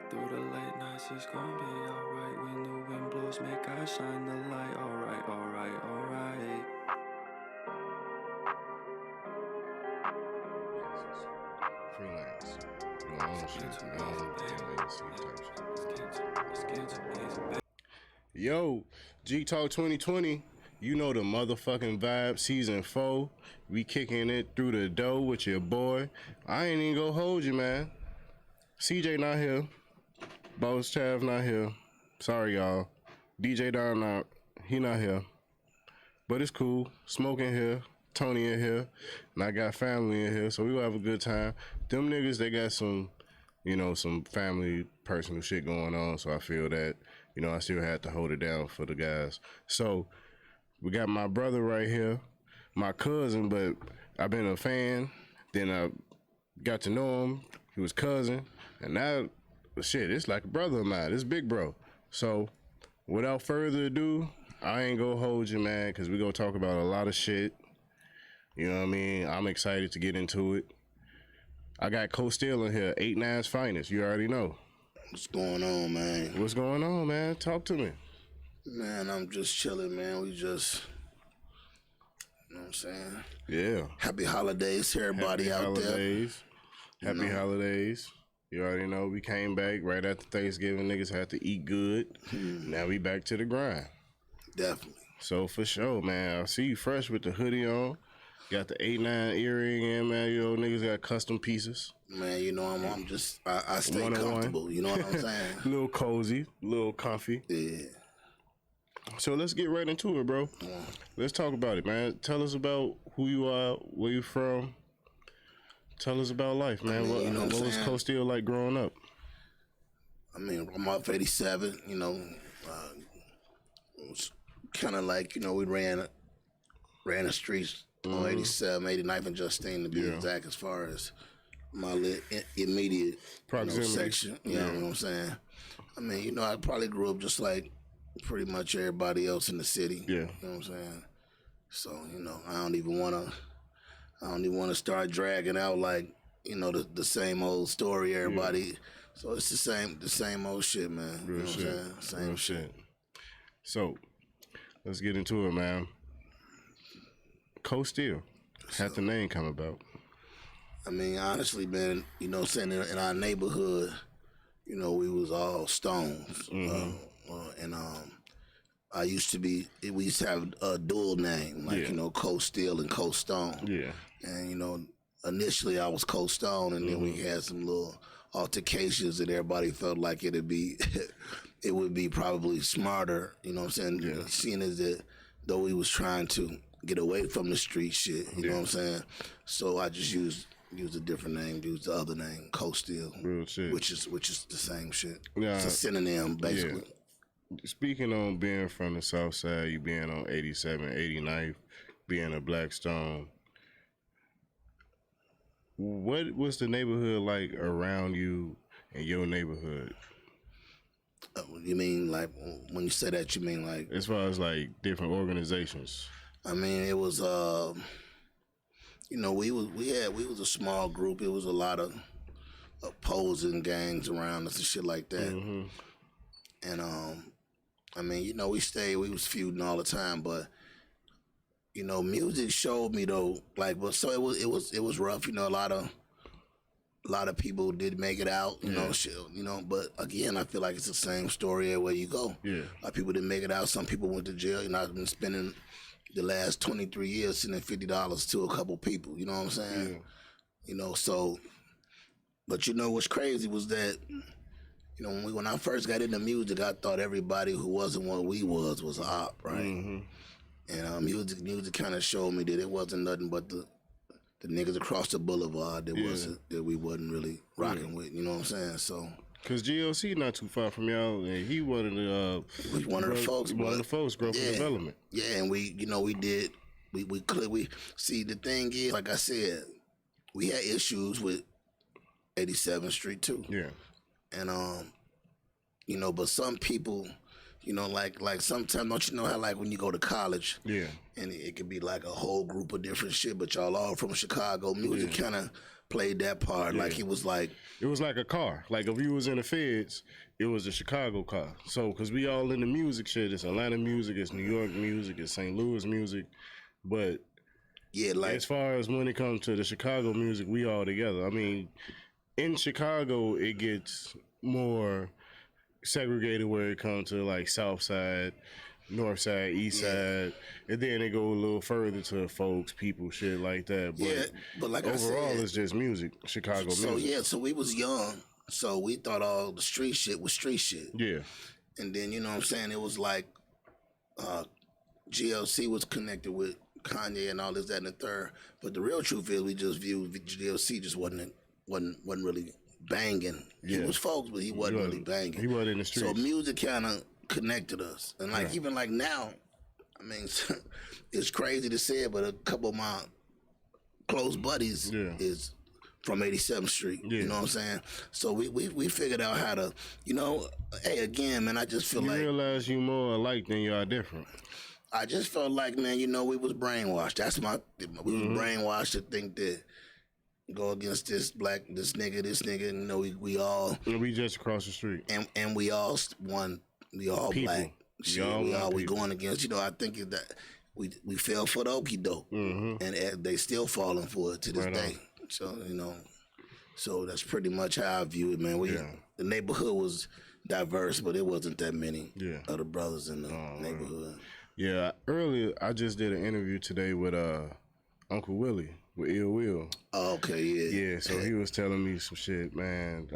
Through the late nights, it's gonna be alright. When the wind blows, make I shine the light. Alright, alright, alright. Freelance. Your own shit. Your own LLC type shit. Yo, G Talk 2020. You know the motherfucking vibe. Season 4. We kicking it through the door with your boy. I ain't even gonna hold you, man. CJ not here. Boss Chav not here. Sorry, y'all. DJ Don not. He not here. But it's cool. Smoke in here. Tony in here. And I got family in here. So we gonna have a good time. Them niggas, they got some, some family, personal shit going on. So I feel that, I still had to hold it down for the guys. So we got my brother right here. My cousin, but I've been a fan. Then I got to know him. He was cousin. And now, shit, it's like a brother of mine. It's big bro. So, without further ado, I ain't gonna hold you, man, because we gonna talk about a lot of shit. You know what I mean? I'm excited to get into it. I got CoStill in here, 8-9's finest. You already know. What's going on, man? What's going on, man? Talk to me. Man, I'm just chilling, man. We just, you know what I'm saying? Yeah. Happy holidays to everybody out there. Happy holidays. You already know we came back right after Thanksgiving. Niggas had to eat good. Now we back to the grind. Definitely. So for sure, man. I see you fresh with the hoodie on. Got the 8-9 earring in, man. Niggas got custom pieces. Man, I'm just, I stay comfortable. You know what I'm saying? A little cozy, a little comfy. Yeah. So let's get right into it, bro. Let's talk about it, man. Tell us about who you are, where you from. Tell us about life, man. What was CoStill like growing up? I mean, I'm off 87, it was kind of like, we ran the streets on 87, 89th and Justine to be exact, as far as my immediate proximity section. You know what I'm saying? I mean, I probably grew up just like pretty much everybody else in the city. Yeah. You know what I'm saying? So, I don't even want to start dragging out like, the same old story, everybody. Yeah. So it's the same old shit, man. Real shit. What I'm saying? Same Real shit. So let's get into it, man. CoStill. How'd the name come about? I mean, honestly, man, saying in our neighborhood, we was all stones. And I used to be, we used to have a dual name, like, CoStill and CoStone. Yeah. And, initially I was CoStone, and then we had some little altercations, and everybody felt like it would be probably smarter, you know what I'm saying? Yeah. Seeing as that, though we was trying to get away from the street shit, you know what I'm saying? So I just used a different name, used the other name, CoStill. Real shit. Which is the same shit. Yeah. It's a synonym, basically. Yeah. Speaking on being from the South Side, you being on 87, 89th, being a Blackstone, what was the neighborhood like around you in your neighborhood? You mean like when you say that? You mean like as far as like different organizations? I mean, it was we was a small group. It was a lot of opposing gangs around us and shit like that. And I mean, we was feuding all the time, but music showed me though, like, but so it was rough. A lot of people did make it out, shit, but again, I feel like it's the same story everywhere you go. Yeah. A lot of people didn't make it out. Some people went to jail. I've been spending the last 23 years sending $50 to a couple people, you know what I'm saying? Yeah. So, but what's crazy was that, when I first got into music, I thought everybody who wasn't what we was an op, right? And music kind of showed me that it wasn't nothing but the niggas across the boulevard that we wasn't really rocking with. You know what I'm saying? So, cause GLC not too far from y'all, and he one of the folks, growth and development. Yeah, and we see, the thing is, like I said, we had issues with 87th Street too. Yeah, and but some people, You know, like sometimes, don't you know how like when you go to college, Yeah. and it could be like a whole group of different shit, but y'all all from Chicago. Music kind of played that part. Like it was like a car. Like if you was in the feds, it was a Chicago car. So because we all in the music shit, it's Atlanta music, it's New York music, it's St. Louis music, but yeah, like as far as when it comes to the Chicago music, we all together. I mean, in Chicago, it gets more segregated where it comes to like South Side, North Side, East Side, and then they go a little further to folks, people, shit like that. But, but like overall, I said, it's just music, Chicago music. So we was young, so we thought all the street shit was street shit. Yeah. And then you know what I'm saying, it was like GLC was connected with Kanye and all this, that, and the third. But the real truth is, we just viewed GLC just wasn't really banging. He was folks, but he wasn't really banging. He wasn't in the streets. So music kind of connected us, and like even like now, I mean, it's crazy to say it, but a couple of my close buddies is from 87th Street. You know what I'm saying? So we figured out how to, you know, hey, again, man, I just feel like you realize you more alike than you are different. I just felt like, man, you know, we was brainwashed. We was brainwashed to think that go against this nigga, you know, we all. And we just across the street. And we all one, we all people. Black. We going against, you know, I think that we fell for the okie doke. And they still falling for it to this day. So, you know, so that's pretty much how I view it, man. The neighborhood was diverse, but it wasn't that many other brothers in the neighborhood. Yeah, earlier I just did an interview today with Uncle Willie with Ill Will. Oh, okay, Yeah, so he was telling me some shit, man.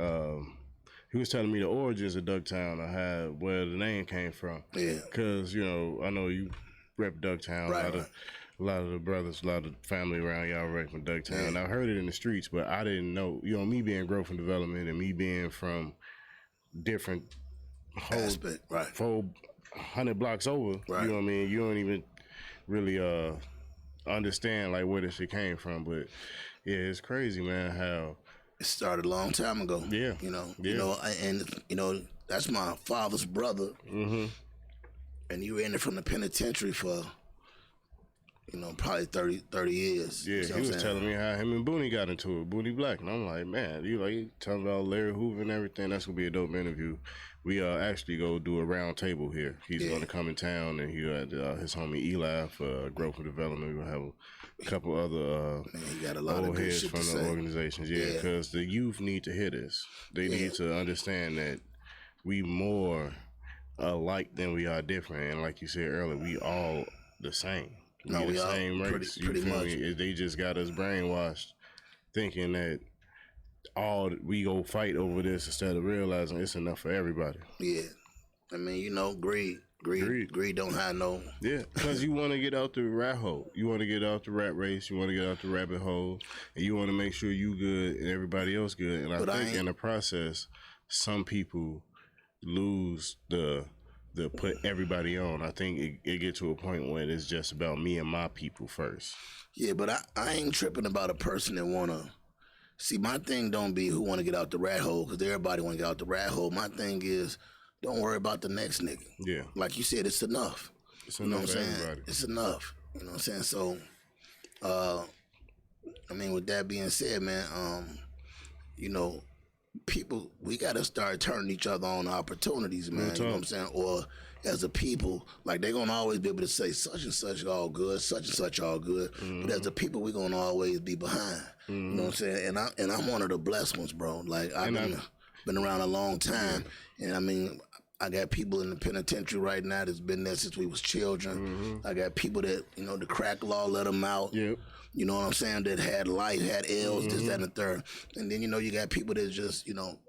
He was telling me the origins of Ducktown, where the name came from. Yeah. Because, you know, I know you rep Ducktown. A lot of the brothers, a lot of the family around y'all rep from Ducktown. I heard it in the streets, but I didn't know, you know, me being growth and development and me being from different aspect, 400 blocks over, you know what I mean? You don't even really understand like where this shit came from, but yeah, it's crazy, man, how it started a long time ago. Yeah. You know, and you know, that's my father's brother. And he ran it from the penitentiary for, you know, probably 30 years. Yeah, he was telling me how him and Booney got into it, Booney Black. And I'm like, man, you talking about Larry Hoover and everything. That's going to be a dope interview. We actually go do a round table here. He's going to come in town, and he had his homie Eli for growth and development. We're going to have a couple other he got a lot of heads from the organizations. Yeah, because the youth need to hear this. They need to understand that we more alike than we are different. And like you said earlier, we all the same. We the same race. Pretty much. Me? They just got us brainwashed, thinking that we go fight over this instead of realizing it's enough for everybody. Yeah, I mean, you know, greed don't have no. Yeah, because you want to get out the rat hole. You want to get out the rat race. You want to get out the rabbit hole, and you want to make sure you good and everybody else good. And I think in the process, some people lose the put everybody on. I think it get to a point when it's just about me and my people first. Yeah, but I ain't tripping about a person that wanna see. My thing don't be who wanna get out the rat hole, because everybody wanna get out the rat hole. My thing is, don't worry about the next nigga. Yeah, like you said, it's enough. It's enough for everybody. It's enough. You know what I'm saying? So, I mean, with that being said, man, you know, people, we got to start turning each other on opportunities, man. You know what I'm saying? Or as a people, like, they're going to always be able to say such and such all good, such and such all good. But as a people, we're going to always be behind. You know what I'm saying? And I'm one of the blessed ones, bro. Like, I've been around a long time. And I mean, I got people in the penitentiary right now that's been there since we was children. I got people that, you know, the crack law let them out. You know what I'm saying? That had life, had L's, this, that, and the third. And then, you know, you got people that just, you know,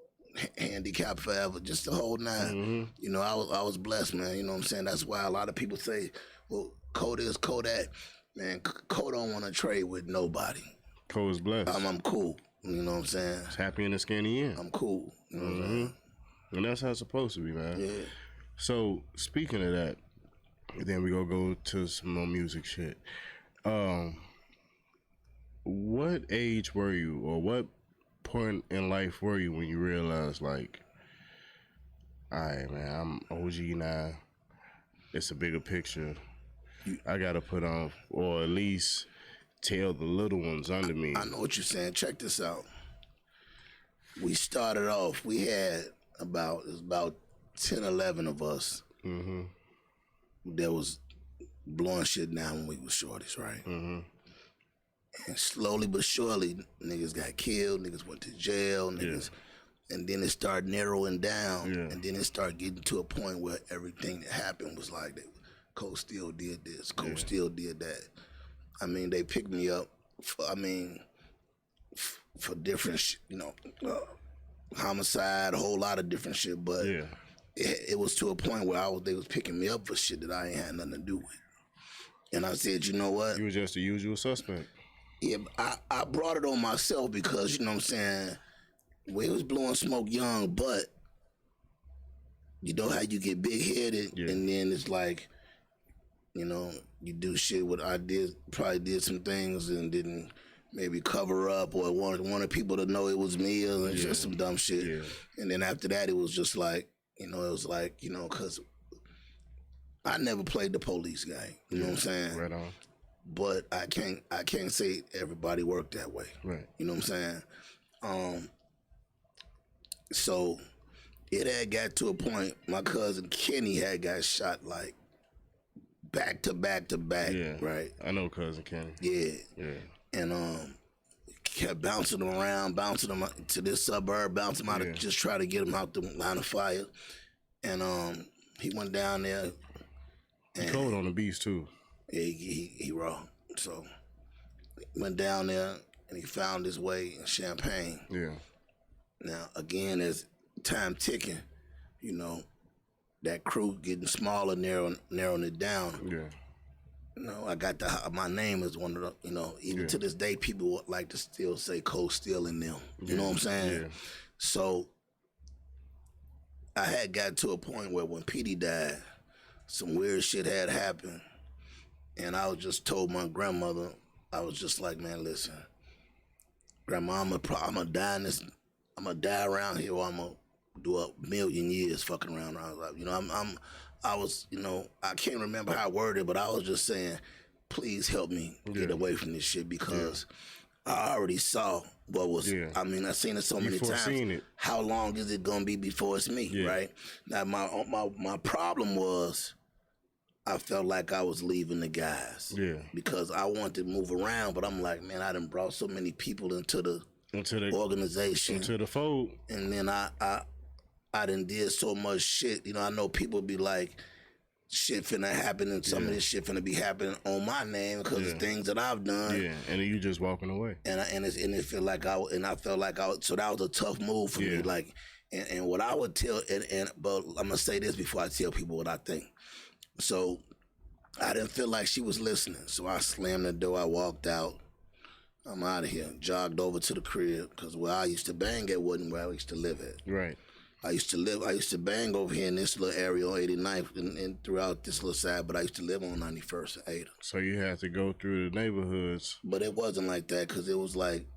handicapped forever, just the whole nine. You know, I was blessed, man. You know what I'm saying? That's why a lot of people say, well, Cole is Kodak. Man, Cole don't want to trade with nobody. Cole's blessed. I'm cool. You know what I'm saying? It's happy in the skinny end. I'm cool. You know what I'm saying? And that's how it's supposed to be, man. Yeah. So, speaking of that, then we gonna go to some more music shit. What age were you, or what point in life were you when you realized, like, all right, man, I'm OG now. it's a bigger picture. I gotta put on, or at least tell the little ones under me. I know what you're saying. Check this out. We started off, we had about 10, 11 of us that was blowing shit down when we was shorties, right? And slowly but surely, niggas got killed, niggas went to jail, niggas, and then it started narrowing down, and then it started getting to a point where everything that happened was like, CoStill did this, CoStill did that. I mean, they picked me up for different, homicide, a whole lot of different shit, but it was to a point where they was picking me up for shit that I ain't had nothing to do with. And I said, you know what? You were just the usual suspect. Yeah, I brought it on myself because, you know what I'm saying, we was blowing smoke young, but you know how you get big-headed, and then it's like, you know, you do shit what I probably did some things and didn't maybe cover up or wanted people to know it was me or just some dumb shit. Yeah. And then after that, it was just like, it was like, because I never played the police game. You know what I'm saying? Right on. But I can't say everybody worked that way. Right. You know what I'm saying? So it had got to a point, my cousin Kenny had got shot like back to back to back. Yeah. Right. I know cousin Kenny. Yeah. Yeah. And kept bouncing them around, bouncing them to this suburb, bouncing them out to just try to get him out the line of fire. And he went down there. He cold on the beast too. Yeah, he raw. So went down there and he found his way in Champaign. Yeah. Now again, as time ticking, that crew getting smaller, narrowing it down. Yeah. I got my name is one of the, even to this day, people would like to still say CoStill in them. You know what I'm saying? Yeah. So I had got to a point where when Petey died, some weird shit had happened. And I was just told my grandmother, I was just like, man, listen, Grandma, I'm gonna die in this, I'm gonna die around here or I'm gonna do a million years fucking around. I was like, I can't remember how I worded it, but I was just saying, please help me get away from this shit because I already saw what was, I mean, I've seen it so many times. How long is it gonna be before it's me, right? Now, my problem was, I felt like I was leaving the guys. Yeah. Because I wanted to move around, but I'm like, man, I done brought so many people into the organization. Into the fold. And then I done did so much shit. I know people be like, shit finna happen and some of this shit finna be happening on my name because of things that I've done. Yeah, and then you just walking away. And it felt like I felt like so that was a tough move for me. Like, and what I would tell, but I'm gonna say this before I tell people what I think. So I didn't feel like she was listening. So I slammed the door, I walked out. I'm out of here. Jogged over to the crib because where I used to bang at wasn't where I used to live at. Right. I used to bang over here in this little area on 89th and throughout this little side, but I used to live on 91st and 8th. So you had to go through the neighborhoods. But it wasn't like that because it was like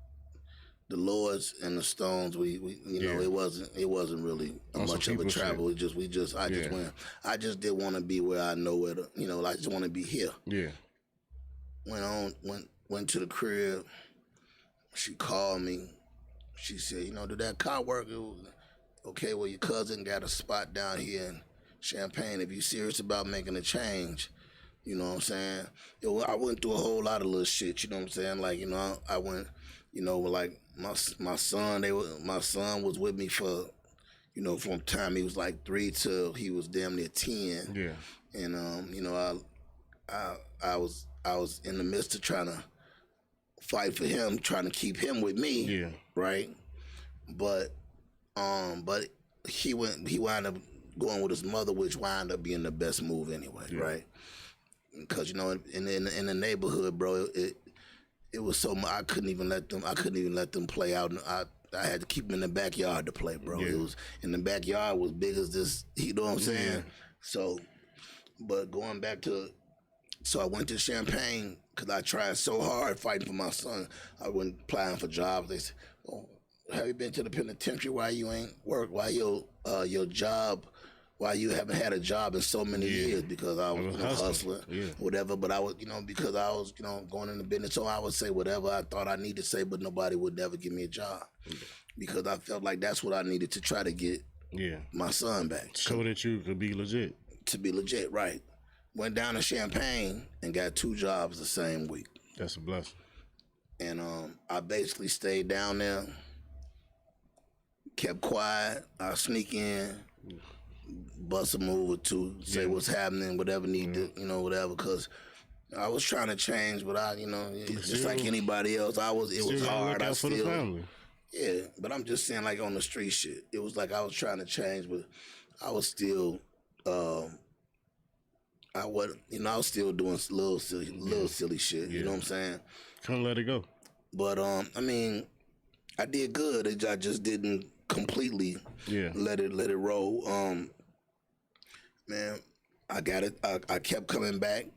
the Lords and the Stones. It wasn't really much of a travel. I just went. I just didn't want to be where I know where to. I just want to be here. Yeah. Went to the crib. She called me. She said, did that car work? It was, okay, well, your cousin got a spot down here in Champaign. If you're serious about making a change, you know what I'm saying? I went through a whole lot of little shit, you know what I'm saying? Like, I went, like my son was with me for, from time he was like 3 till he was damn near 10. Yeah. And, I was in the midst of trying to fight for him, trying to keep him with me. Yeah. Right? But he wound up going with his mother, which wound up being the best move anyway, right? Because in the neighborhood, bro, it was so much I couldn't even let them play out. And I had to keep them in the backyard to play, bro. Yeah. It was in the backyard was big as this. You know what I'm saying? Yeah. So, but going back to, so I went to Champaign because I tried so hard fighting for my son. I went applying for jobs. They said, "Oh, have you been to the penitentiary? Why you ain't work? Why your job why you haven't had a job in so many years? Because I was hustling, whatever. But I was, because I was, going into business. So I would say whatever I thought I needed to say, but nobody would never give me a job because I felt like that's what I needed to try to get my son back. So that you could be legit. To be legit, right. Went down to Champaign and got 2 jobs the same week. That's a blessing. And I basically stayed down there, kept quiet. I sneak in, bust a move or 2, say what's happening, whatever need to, whatever, because I was trying to change, but I, just like anybody else, it was hard. I for the family. Yeah, but I'm just saying, like, on the street shit. It was like I was trying to change, but I was still, I was still doing little silly shit. You know what I'm saying? Can't let it go. But I mean, I did good. I just didn't completely let it roll. Man, I got it. I kept coming back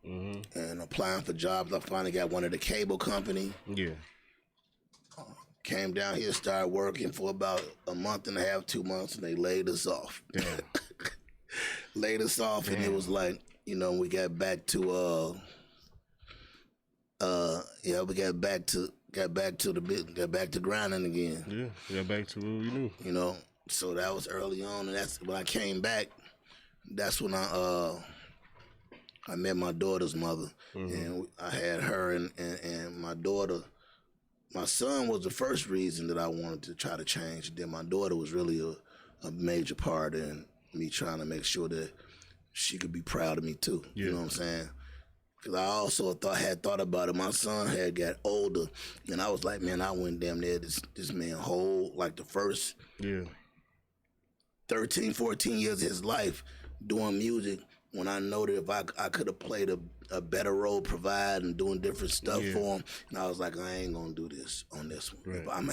and applying for jobs. I finally got one at the cable company. Yeah. Came down here, started working for about a month and a half, 2 months, and they laid us off. Damn. Laid us off, and it was like, we got back to we got back to the business, got back to grinding again. Yeah, got back to what we knew. So that was early on, and that's when I came back. That's when I met my daughter's mother, and I had her and my daughter. My son was the first reason that I wanted to try to change. Then my daughter was really a major part in me trying to make sure that she could be proud of me too. Yeah. You know what I'm saying? Because I also had thought about it. My son had got older, and I was like, man, I went damn near this man whole, like the first 13, 14 years of his life doing music, when I know that if I could have played a better role, provide and doing different stuff for him, and I was like, I ain't gonna do this on this one. Right. I'm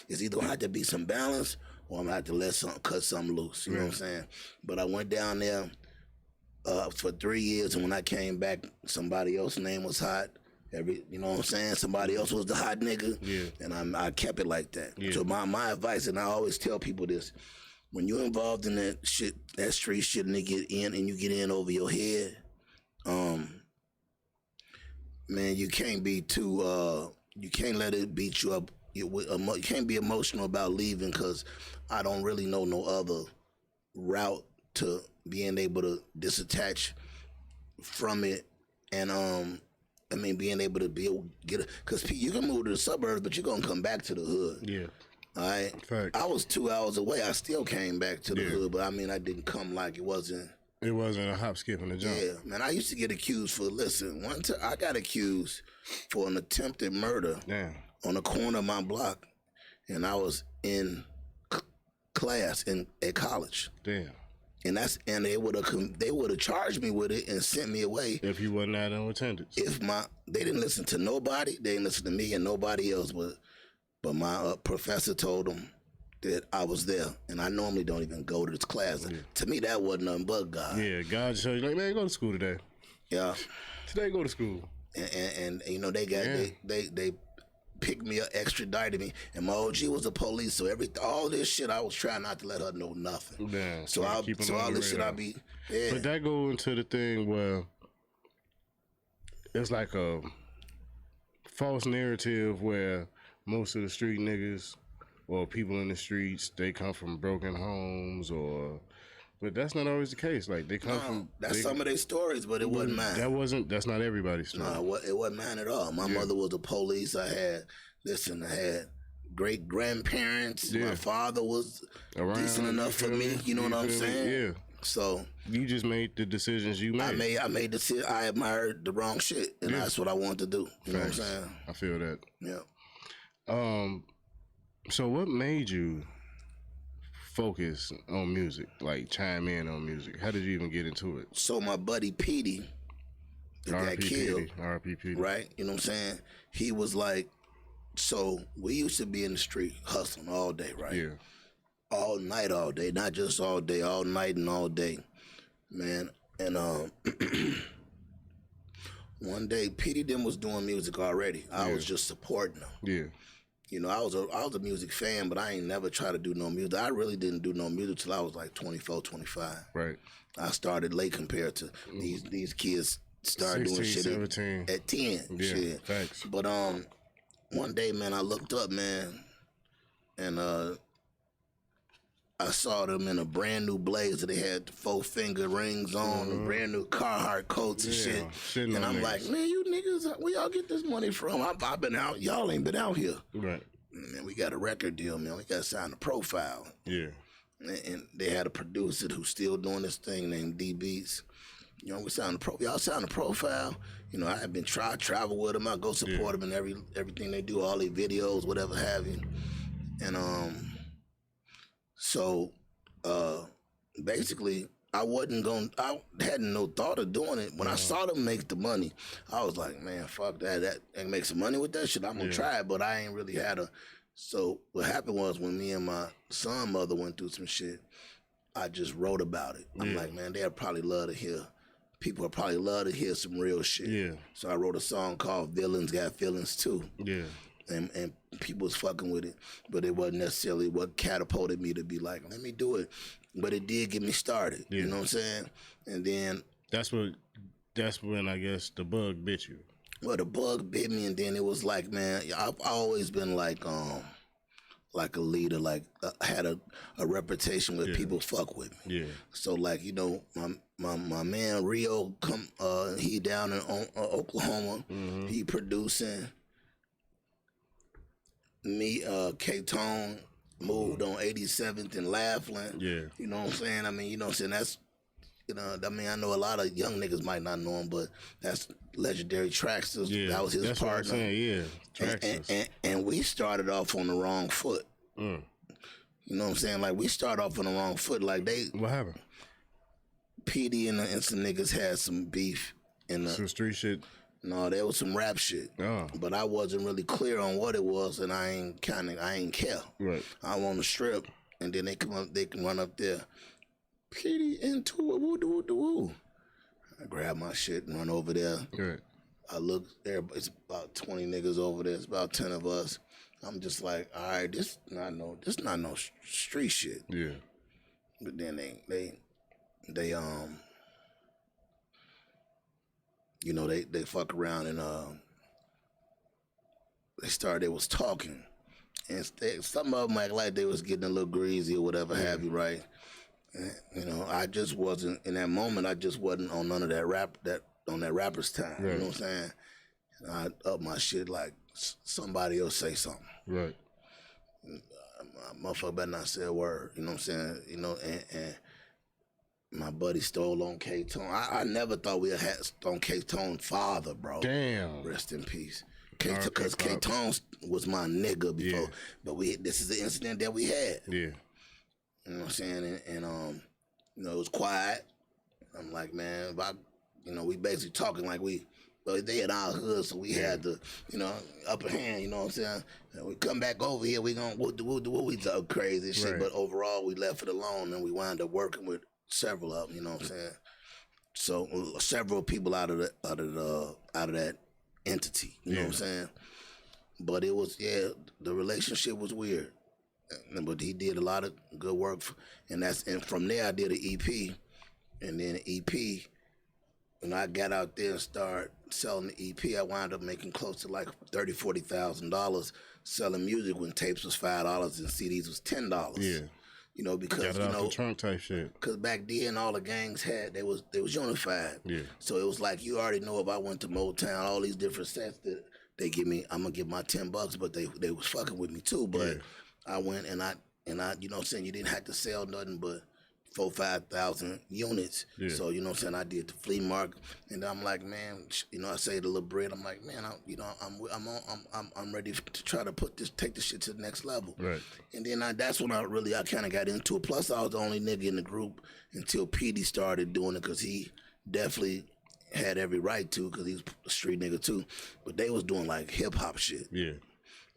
it's either gonna have to be some balance, or I'm gonna have to cut something loose. You know what I'm saying? But I went down there for 3 years, and when I came back, somebody else's name was hot. You know what I'm saying? Somebody else was the hot nigga, and I kept it like that. Yeah. So my advice, and I always tell people this. When you're involved in that shit, that street shit, and you get in over your head, man, you can't be too, you can't let it beat you up. You can't be emotional about leaving, because I don't really know no other route to being able to disattach from it, and being able to because you can move to the suburbs, but you're gonna come back to the hood. Yeah. All right. Fact. I was 2 hours away. I still came back to the hood, but I didn't come like it wasn't. It wasn't a hop, skip, and a jump. Yeah, man. I used to get accused for one time. I got accused for an attempted murder. On the corner of my block, and I was in class at college. Damn. And they would have charged me with it and sent me away if you wasn't out in attendance. They didn't listen to nobody. They didn't listen to me and nobody else, but my professor told them that I was there, and I normally don't even go to this class. Yeah. To me, that wasn't nothing but God. Yeah, God showed you, like, man, go to school today. Yeah. Today, go to school. And they picked me up, extradited me, and my OG was the police, so all this shit, I was trying not to let her know nothing. Yeah, so all this shit, But that go into the thing where it's like a false narrative where most of the street niggas or people in the streets, they come from broken homes, but that's not always the case. Like, they come from... That's some of their stories, but it wasn't mine. That's not everybody's story. No, it wasn't mine at all. My mother was the police. I had great-grandparents. My father was decent enough for me. You know what I'm saying? Yeah. So... You just made the decisions you made. I made decisions. I admired the wrong shit, and that's what I wanted to do. You know what I'm saying? I feel that. Yeah. So what made you focus on music, like chime in on music? How did you even get into it? So my buddy Petey, that got killed, R.I.P. Petey, right? You know what I'm saying? He was like, so we used to be in the street hustling all day, right? Yeah. All night, all day, not just all day, all night and all day, man. And one day, Petey them was doing music already. I was just supporting them. Yeah. You know, I was a music fan, but I ain't never tried to do no music. I really didn't do no music till I was like 24, 25. Right. I started late compared to these kids started 16, doing shit 17. at 10. Yeah, shit. thanks. But one day, man, I looked up, man, and I saw them in a brand new blazer. They had the 4-finger rings on, and brand new Carhartt coats and shit. Shitting And on I'm like, niggas. man, you niggas, where y'all get this money from? I've been out. Y'all ain't been out here. Right. Man, we got a record deal, man. We got to sign a profile. Yeah. And they had a producer who's still doing this thing named D Beats. You know, we signed y'all signed a profile. You know, I have been travel with them. I go support them in everything they do, all their videos, whatever have you. And so basically, I hadn't no thought of doing it. When I saw them make the money, I was like, man, fuck that. That can make some money with that shit. I'm gonna try it, but I ain't really had a. So what happened was when me and my son mother went through some shit, I just wrote about it. I'm like, man, they'll probably love to hear. People will probably love to hear some real shit. Yeah. So I wrote a song called "Villains Got Feelings Too." Yeah. And people was fucking with it, but it wasn't necessarily what catapulted me to be like, let me do it. But it did get me started. Yeah. You know what I'm saying? And then That's when I guess the bug bit you. well, the bug bit me, and then it was like, man, I've always been like a leader, like I had a reputation where people fuck with me. Yeah. So like, you know, my man Rio he down in Oklahoma, he producing. Me, K-Tone moved on 87th and Laughlin. Yeah. You know what I'm saying? I mean, you know what I'm saying? That's, you know, I mean, I know a lot of young niggas might not know him, but that's legendary Traxxas. Yeah. That was his That's partner. what I'm saying. Yeah. Traxxas. And we started off on the wrong foot. Mm. You know what I'm saying? Like, we started off on the wrong foot. Like, What happened? PD and some niggas had some beef. Some street shit. No, there was some rap shit. Oh. But I wasn't really clear on what it was, and I ain't care. Right. I'm on the strip, and then they can run up there. PD into it, woo. I grab my shit and run over there. Right. I look there, it's about 20 niggas over there. It's about 10 of us. I'm just like, all right, this not no street shit. Yeah. But then they you know, they fuck around and they was talking. And some of them act like they was getting a little greasy or whatever have you, right? And, you know, I just wasn't, in that moment, I just wasn't on none of that on that rapper's time. Right. You know what I'm saying? And I up my shit like somebody else say something. Right. Motherfucker better not say a word. You know what I'm saying? You know, and my buddy stole on K-Tone. I never thought we had on K-Tone's father, bro. Damn. Rest in peace. Because K-Tone was my nigga before. Yeah. But this is the incident that we had. Yeah. You know what I'm saying? And you know, it was quiet. I'm like, man, you know, we basically talking like but they in our hood, so we had the, you know, upper hand, you know what I'm saying? And we come back over here, we gonna, we talk crazy shit, Right. but overall, we left it alone, and we wound up working with several of them, you know what I'm saying? So, several people out of that entity, you know what I'm saying? But it was, the relationship was weird. But he did a lot of good work, and from there I did an EP, and then the EP, when I got out there and started selling the EP, I wound up making close to like $30,000, $40,000 selling music when tapes was $5 and CDs was $10. Yeah. You know, because Got it you off know, the trunk type shit. because back then all the gangs they was unified. Yeah. So it was like you already know if I went to Motown, all these different sets that they give me, I'm gonna give my $10, but they was fucking with me too. But I went and I you know what I'm saying, you didn't have to sell nothing but 4,000-5,000 units. Yeah. So, you know what I'm saying, I did the flea market, and I'm like, man, you know, I saved a little bread. I'm like, man, I'm ready to try to take this shit to the next level. Right. And then that's when I kind of got into it. Plus, I was the only nigga in the group until PD started doing it, because he definitely had every right to, because he's a street nigga too. But they was doing like hip hop shit. Yeah.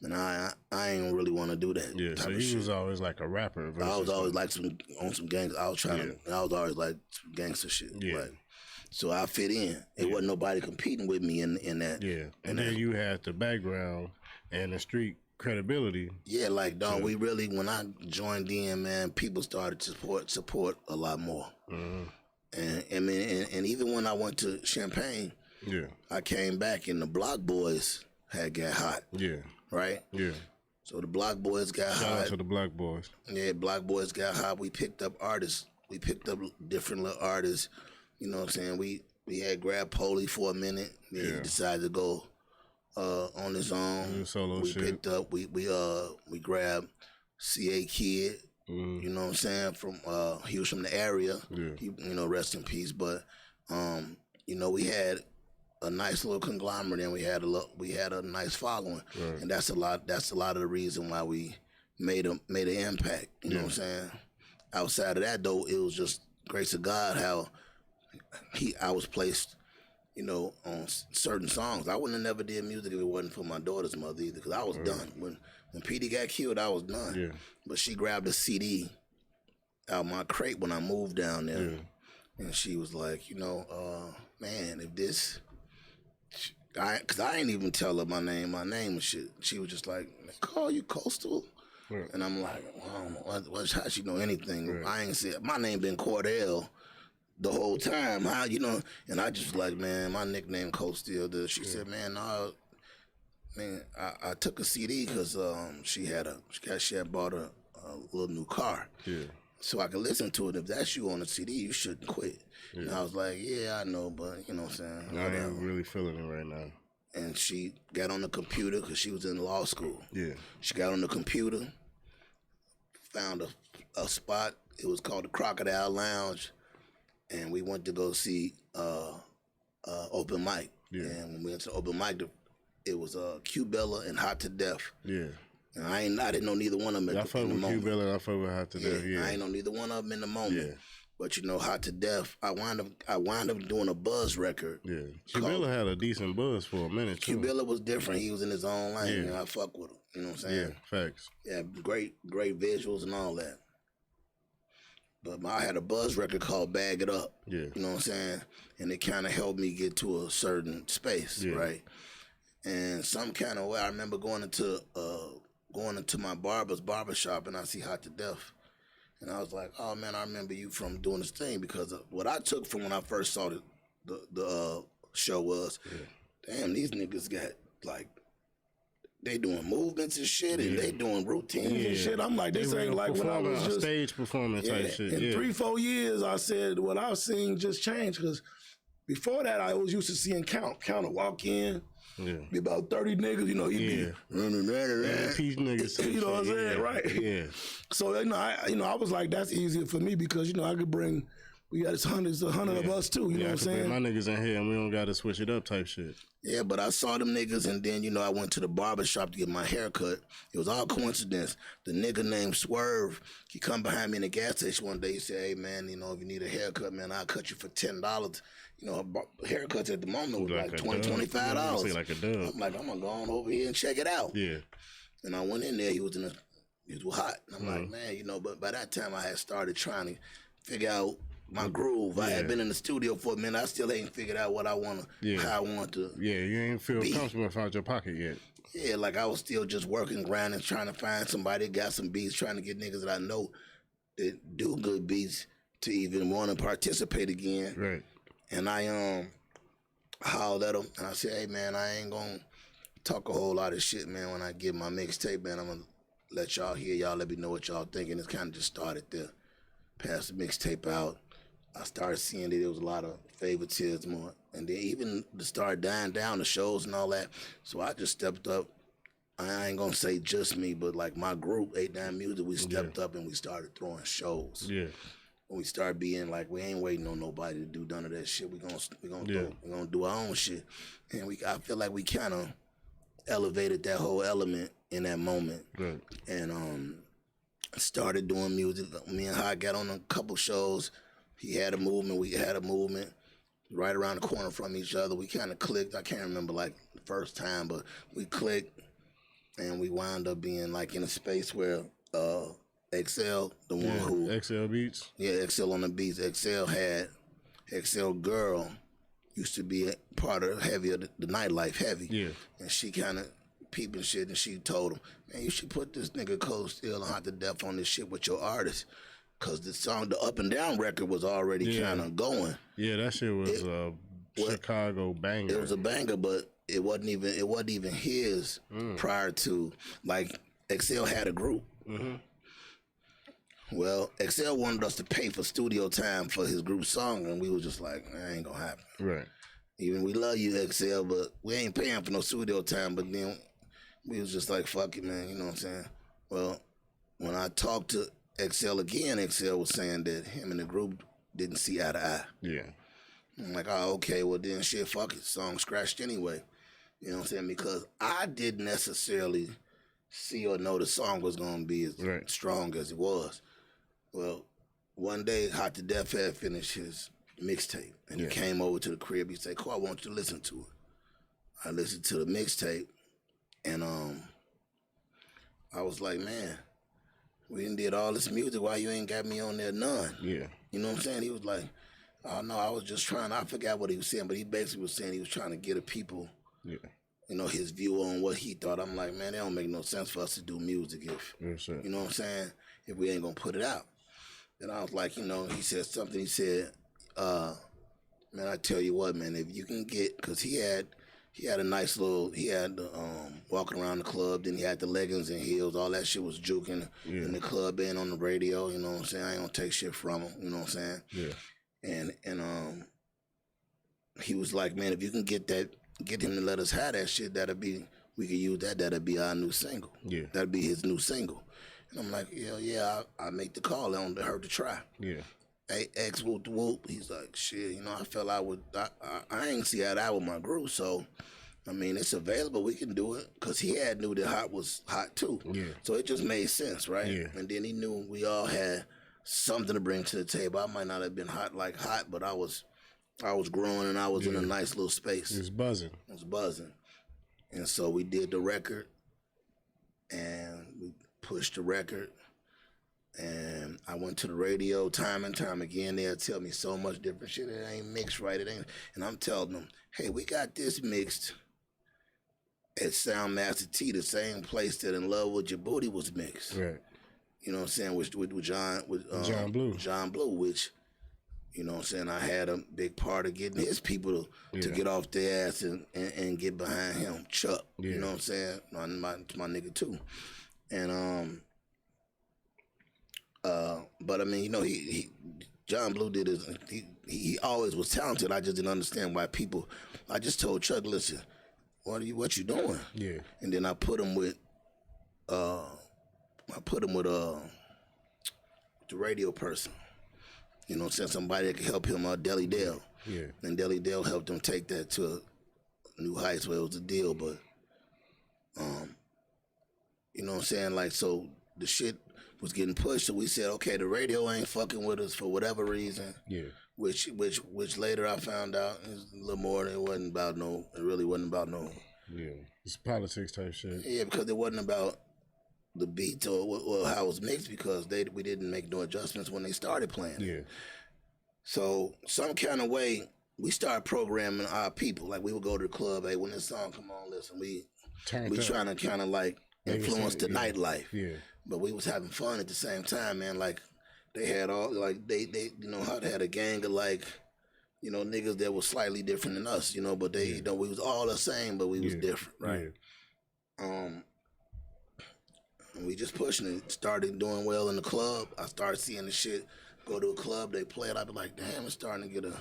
And I ain't really want to do that. Yeah. So he was always like a rapper. I was always like on some gangs. I was always like some gangster shit. Yeah. Like, so I fit in. It wasn't nobody competing with me in that. Yeah. And then you had the background and the street credibility. Yeah, like dog, we really when I joined in, man, people started to support a lot more. And I mean, and even when I went to Champaign, I came back and the Block Boys had got hot. Yeah. Right? Yeah. So the Block Boys got hot. Shout out to the Black Boys. Yeah, Block Boys got hot. We picked up artists. We picked up different little artists. You know what I'm saying? We had grabbed Polly for a minute. Then he decided to go on his own. Solo we shit. Picked up. We grabbed CA Kid. You know what I'm saying? From he was from the area. Yeah. He, you know, rest in peace. But you know, we had a nice little conglomerate, and we had a nice following, and that's a lot of the reason why we made an impact. You know what I'm saying? Outside of that, though, it was just grace of God how I was placed, you know, on certain songs. I wouldn't have never did music if it wasn't for my daughter's mother either, because I was done. When Petey got killed, I was done. Yeah. But she grabbed a CD out my crate when I moved down there, and she was like, you know, man, if this. Cause I ain't even tell her my name and shit. She was just like, "Call you CoStill," and I'm like, well, I don't know how she know anything. I ain't said my name been Cordell the whole time. How you know? And I just like, man, my nickname CoStill. She said, man, no, man, I took a CD because she had bought a little new car. Yeah. So I could listen to it. If that's you on the CD, you shouldn't quit. Yeah. And I was like, yeah, I know, but you know what I'm saying? I ain't really feeling it right now. And she got on the computer because she was in law school. Yeah. She got on the computer, found a spot. It was called the Crocodile Lounge. And we went to go see open mic. Yeah. And when we went to open mic, it was Q Bella and Hot to Death. Yeah. And I didn't know neither one of them I fuck with Q Bella, I fuck with Hot to Death, I ain't know neither one of them in the moment. Yeah. But you know, Hot to Death, I wound up doing a buzz record. Yeah. Q Bella had a decent buzz for a minute, too. Q Bella was different. He was in his own lane. You know, I fuck with him. You know what I'm saying? Yeah, facts. Yeah, great visuals and all that. But I had a buzz record called Bag It Up. Yeah. You know what I'm saying? And it kind of helped me get to a certain space, right? And some kind of way, I remember going into my barbershop, and I see Hot to Death. And I was like, oh, man, I remember you from doing this thing, because what I took from when I first saw the show was, damn, these niggas got, like, they doing movements and shit, and they doing routines and shit. I'm like, this ain't like when I was just... stage performance type shit. In 3-4 years, I said what I was seeing just changed, because before that, I always used to see Count to walk in, be about 30 niggas, you know, he'd be peace niggas. You know what I'm saying, right? Yeah. So I was like, that's easier for me, because you know I could bring. We got hundreds of us too. You know what I'm saying? My niggas in here, and we don't got to switch it up type shit. Yeah, but I saw them niggas, and then, you know, I went to the barber shop to get my hair cut. It was all coincidence. The nigga named Swerve, he come behind me in the gas station one day. He said, hey, man, you know, if you need a haircut, man, I'll cut you for $10. You know, haircuts at the moment was like $20, $25. Like a dub. I'm like, I'm going to go on over here and check it out. Yeah. And I went in there. He was hot. And I'm like, man, you know, but by that time I had started trying to figure out my groove. I had been in the studio for a minute. I still ain't figured out what I want to, how I want to. Yeah, you ain't feel comfortable out your pocket yet. Yeah, like I was still just working, grinding, trying to find somebody that got some beats, trying to get niggas that I know that do good beats to even want to participate again. Right. And I hollered at them, and I said, hey, man, I ain't going to talk a whole lot of shit, man. When I get my mixtape, man, I'm going to let y'all hear. Y'all let me know what y'all think. And it's kind of just started there. Passed the mixtape out. I started seeing that there was a lot of favoritism, and then even to start dying down the shows and all that. So I just stepped up. I ain't gonna say just me, but like my group, 8-9 Music, we stepped up and we started throwing shows. Yeah. When we started being like, we ain't waiting on nobody to do none of that shit. We gonna do our own shit, and I feel like we kind of elevated that whole element in that moment. Right. And started doing music. Me and Hot got on a couple shows. He had a movement, we had a movement right around the corner from each other. We kind of clicked. I can't remember like the first time, but we clicked, and we wound up being like in a space where XL, the one who... XL Beats? Yeah, XL on the beats. XL Girl used to be a part of the nightlife, Heavy. Yeah. And she kind of peeping shit, and she told him, man, you should put this nigga CoStill and Hot to Death on this shit with your artist. Cause the song, the Up and Down record was already kind of going. Yeah, that shit was a Chicago banger. It was a banger, but it wasn't even his prior to, like, XL had a group. Mm-hmm. Well, XL wanted us to pay for studio time for his group song, and we was just like, that ain't gonna happen. Right. Even we love you, XL, but we ain't paying for no studio time. But then we was just like, fuck it, man. You know what I'm saying? Well, when I talked to XL again, XL was saying that him and the group didn't see eye to eye. Yeah. I'm like, oh, okay, well then shit, fuck it. Song scratched anyway. You know what I'm saying? Because I didn't necessarily see or know the song was gonna be as strong as it was. Well, one day Hot to Death had finished his mixtape, and he came over to the crib. He said, "Cool, I want you to listen to it." I listened to the mixtape, and I was like, "Man, we done did all this music. Why you ain't got me on there none?" Yeah. You know what I'm saying? He was like, "Oh no, I was just trying." I forgot what he was saying, but he basically was saying he was trying to get the people, you know, his view on what he thought. I'm like, man, it don't make no sense for us to do music if, you know what I'm saying, if we ain't gonna put it out. And I was like, you know, he said something. He said, man, I tell you what, man, if you can get, because he had a nice little, he had walking around the club, then he had the leggings and heels, all that shit was juking in the club and on the radio, you know what I'm saying? I ain't gonna take shit from him, you know what I'm saying? Yeah. And he was like, man, if you can get him to let us have that shit, we could use that, that'll be our new single. Yeah. That'll be his new single. And I'm like, yeah, I make the call on her to try. Yeah. Hey, X whoop the whoop. He's like, shit, you know, I felt I ain't see eye to eye with my group, so I mean, it's available. We can do it, because he knew that Hot was hot too. Yeah. So it just made sense, right? Yeah. And then he knew we all had something to bring to the table. I might not have been hot, but I was growing, and I was in a nice little space. It was buzzing. And so we did the record, and we pushed the record, and I went to the radio time and time again. They'll tell me so much different shit. It ain't mixed right. It ain't. And I'm telling them, hey, we got this mixed at Soundmaster T, the same place that In Love With Your Booty was mixed. Right. You know what I'm saying? With John Blue. John Blue, which, you know what I'm saying, I had a big part of getting his people to get off their ass and get behind him. Chuck. You know what I'm saying? My nigga too. And but I mean, you know, he John Blue did his. He always was talented. I just didn't understand why people. I just told Chuck, listen, what you doing? Yeah. And then I put him with the radio person. You know, sent somebody that could help him out, Deli Dale. Yeah. And Deli Dale helped him take that to new heights where it was a deal, but you know what I'm saying? Like, so the shit was getting pushed, so we said, okay, the radio ain't fucking with us for whatever reason. Yeah. Which later I found out is a little more than it really wasn't about no. Yeah. It's politics type shit. Yeah, because it wasn't about the beats or how it was mixed, because we didn't make no adjustments when they started playing. Yeah. So some kind of way we started programming our people. Like, we would go to the club, hey, when this song come on, listen, we trying to kind of like influence the nightlife. Yeah. But we was having fun at the same time, man. Like, they had all, like, they you know, how they had a gang of, like, you know, niggas that was slightly different than us, you know, but they, you know, we was all the same, but we was different, right? Yeah. And we just pushing it. Started doing well in the club. I started seeing the shit go to a club, they play it. I'd be like, damn, it's starting to get a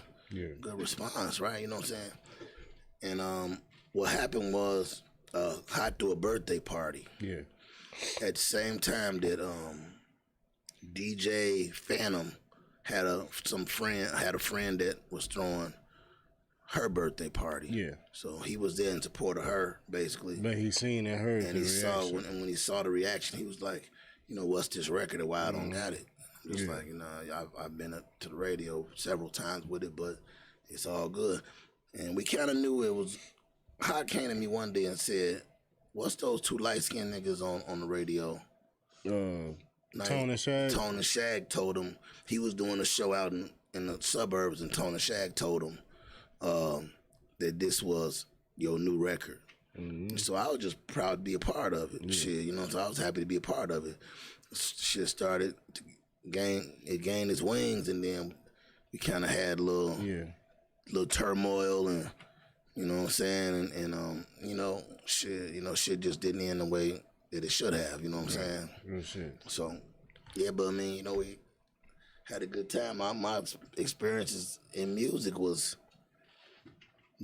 good response, right? You know what I'm saying? And what happened was, Hot threw a birthday party. Yeah. At the same time that DJ Phantom had a friend that was throwing her birthday party. Yeah. So he was there in support of her, basically. But he seen and heard and the reaction. When he saw the reaction, he was like, you know, what's this record and why I don't got it? Just like, you know, I've been up to the radio several times with it, but it's all good. And we kind of knew it was. Hot came to me one day and said, what's those two light-skinned niggas on the radio? Tone and Shag? Tone and Shag told him, he was doing a show out in the suburbs, and Tone and Shag told him that this was your new record. So I was just proud to be a part of it. Shit, you know, so I was happy to be a part of it. Shit started to gained its wings, and then we kind of had a little turmoil, and you know what I'm saying, and you know, shit just didn't end the way that it should have. You know what I'm saying? Real shit. So, yeah, but I mean, you know, we had a good time. My experiences in music was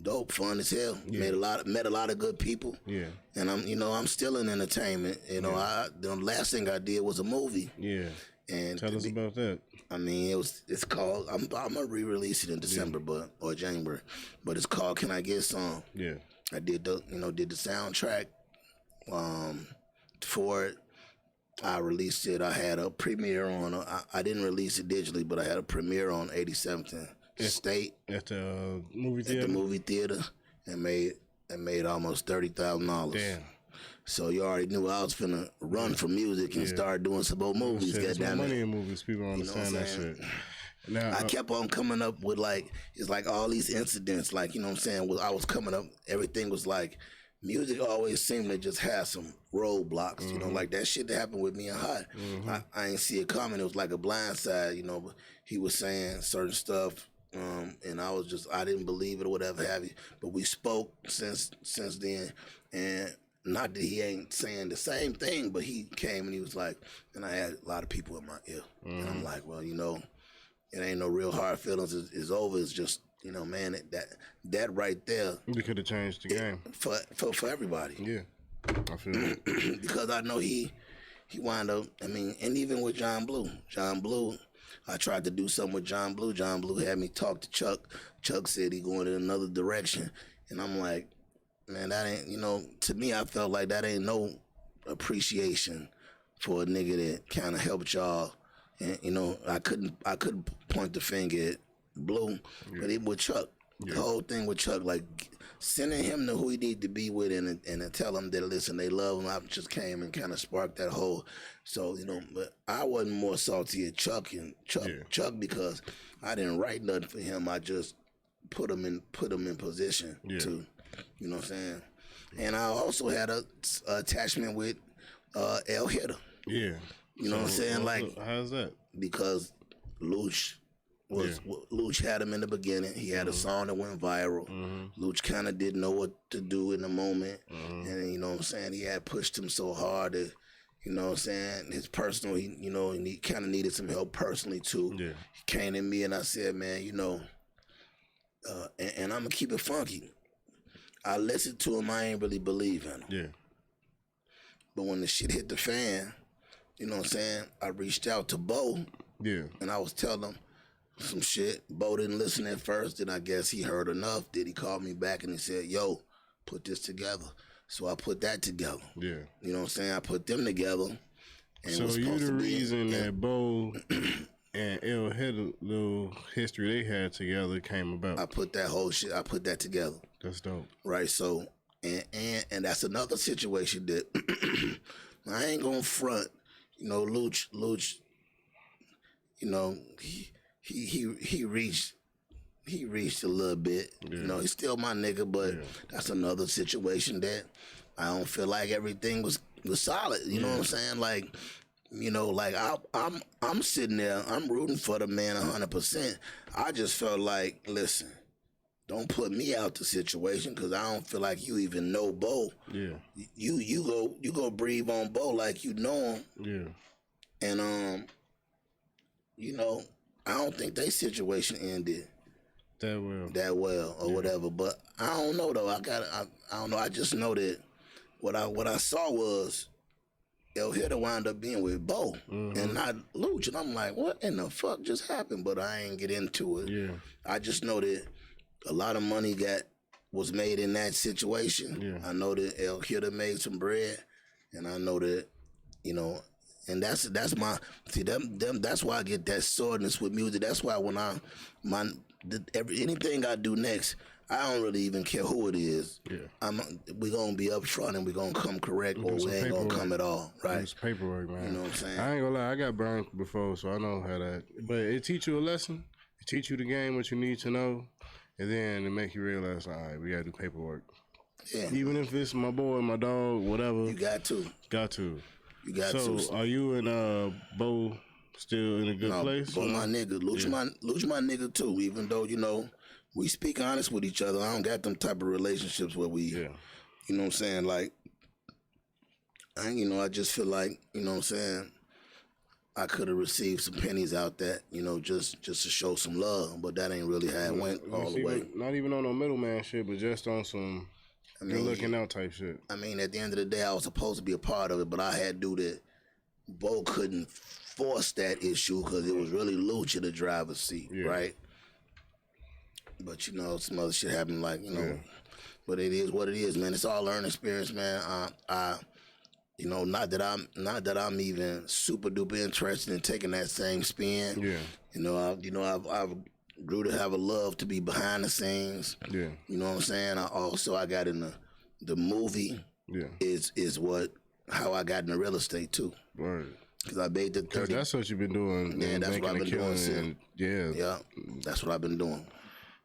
dope, fun as hell. Met a lot of good people. Yeah. And I'm still in entertainment. You know, the last thing I did was a movie. Yeah. And tell us about that. I mean, it's called. I'm gonna re-release it in December, or January. But it's called "Can I Get Some?" Yeah. I did the soundtrack for it. I released it. I had a premiere on. I didn't release it digitally, but I had a premiere on 87th and State at the movie theater. At the movie theater, and made almost $30,000. Damn. So you already knew I was finna run for music and start doing some more movies. There's no money in movies. People don't understand that shit. Now, I kept on coming up with it's like all these incidents, like, you know what I'm saying? I was coming up, everything was like, music always seemed to just have some roadblocks, you know, like that shit that happened with me and Hot. I ain't see it coming. It was like a blindside, you know, but he was saying certain stuff, and I didn't believe it or whatever have you. But we spoke since then, and not that he ain't saying the same thing, but he came and he was like, and I had a lot of people in my ear. And I'm like, well, you know, it ain't no real hard feelings. It's over. It's just, you know, man, that right there. You could have changed the game. For everybody. Yeah. I feel it. Because I know he wound up, I mean, and even with John Blue, I tried to do something with John Blue. John Blue had me talk to Chuck. Chuck said he going in another direction. And I'm like, man, that ain't, you know, to me, I felt like that ain't no appreciation for a nigga that kind of helped y'all. And, you know, I couldn't point the finger at Blue, but it with Chuck. The whole thing with Chuck, like sending him to who he need to be with and tell him that, listen, they love him. I just came and kind of sparked that whole. So, you know, but I wasn't more salty at Chuck because I didn't write nothing for him. I just put him in position to. You know what I'm saying? And I also had a attachment with El Hitter. Yeah. You know what I'm saying? Like, how's that? Because Luch had him in the beginning. He had a song that went viral. Luch kind of didn't know what to do in the moment. And you know what I'm saying? He had pushed him so hard that, you know what I'm saying, his personal, he kind of needed some help personally too. Yeah. He came to me and I said, man, you know, and I'm going to keep it funky. I listened to him, I ain't really believe in him. Yeah. But when the shit hit the fan, you know what I'm saying, I reached out to Bo. Yeah. And I was telling him some shit. Bo didn't listen at first, then I guess he heard enough. Then he called me back and he said, yo, put this together. So I put that together. Yeah. You know what I'm saying? I put them together. And so you the reason that Bo and El had a little history they had together came about. I put that together. That's dope. Right, so, and that's another situation that I ain't gonna front. You know, Luch, you know, he reached a little bit. Yeah. You know, he's still my nigga, but that's another situation that I don't feel like everything was solid. You know what I'm saying? Like, you know, like I'm sitting there, I'm rooting for the man 100%. I just felt like, listen, don't put me out the situation because I don't feel like you even know Bo. Yeah. You go breathe on Bo like you know him. Yeah. And you know, I don't think their situation ended that well or whatever. But I don't know though. I don't know. I just know that what I saw was El Hitter wound up being with Bo and not Luch. And I'm like, what in the fuck just happened? But I ain't get into it. Yeah. I just know that a lot of money was made in that situation. Yeah. I know that El Hitter made some bread, and I know that, you know, and that's my see them that's why I get that soreness with music. That's why when anything I do next, I don't really even care who it is. Yeah. We're gonna be up front and we're gonna come correct, or we ain't gonna come at all. Right? It's paperwork, man. You know what I'm saying? I ain't gonna lie, I got burned before, so I know how that. But it teach you a lesson. It teach you the game, what you need to know. And then to make you realize, all right, we gotta do paperwork. Yeah. Even if it's my boy, my dog, whatever. You got to. Got to. You got so, to. Are you and Bo still in a good place? Bo my nigga. Luch my nigga too. Even though, we speak honest with each other. I don't got them type of relationships where we, you know what I'm saying? Like, I just feel like, you know what I'm saying? I could have received some pennies out that, just to show some love, but that ain't really how it went all the way. Not even on no middleman shit, but just on some good looking out type shit. I mean, at the end of the day, I was supposed to be a part of it, but I had to do that. Bo couldn't force that issue because it was really Luch in the driver's seat, right? But, some other shit happened, like, but it is what it is, man. It's all learning experience, man. Not that I'm even super duper interested in taking that same spin. Yeah. I've grew to have a love to be behind the scenes. Yeah. You know what I'm saying? I got in the movie. Yeah. Is how I got into real estate too. Right. Because I made the 30. Because that's what you've been doing. Yeah, that's what I've been doing. Yeah, that's what I've been doing.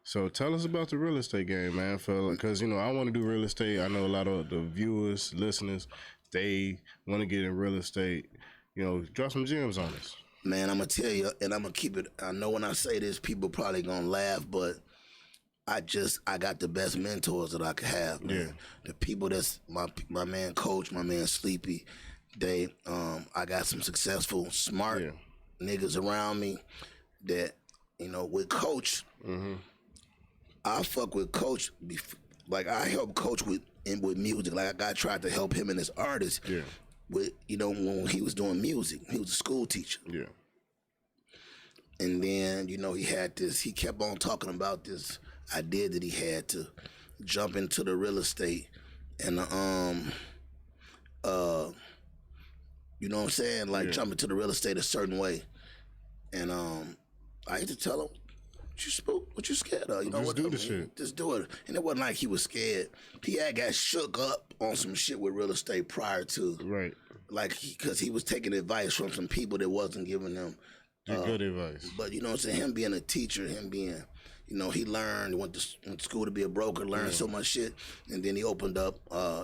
So tell us about the real estate game, man. Because I want to do real estate. I know a lot of the viewers, listeners, they want to get in real estate. Drop some gems on us. Man, I'm going to tell you, and I'm going to keep it. I know when I say this, people probably going to laugh, but I got the best mentors that I could have, man. Yeah. The people that's my man Coach, my man Sleepy, I got some successful, smart niggas around me that, with Coach, I fuck with Coach, like I help Coach with music. Like I tried to help him and his artist with, when he was doing music. He was a school teacher. Yeah. And then, he kept on talking about this idea that he had to jump into the real estate and you know what I'm saying? Like jump into the real estate a certain way. And I had to tell him, what you scared of? Just do the shit. Just do it. And it wasn't like he was scared. He had got shook up on some shit with real estate prior to. Right. Like, because he was taking advice from some people that wasn't giving him good advice. But, what I'm saying? Him being a teacher, him being, he learned, went to school to be a broker, learned so much shit. And then he opened up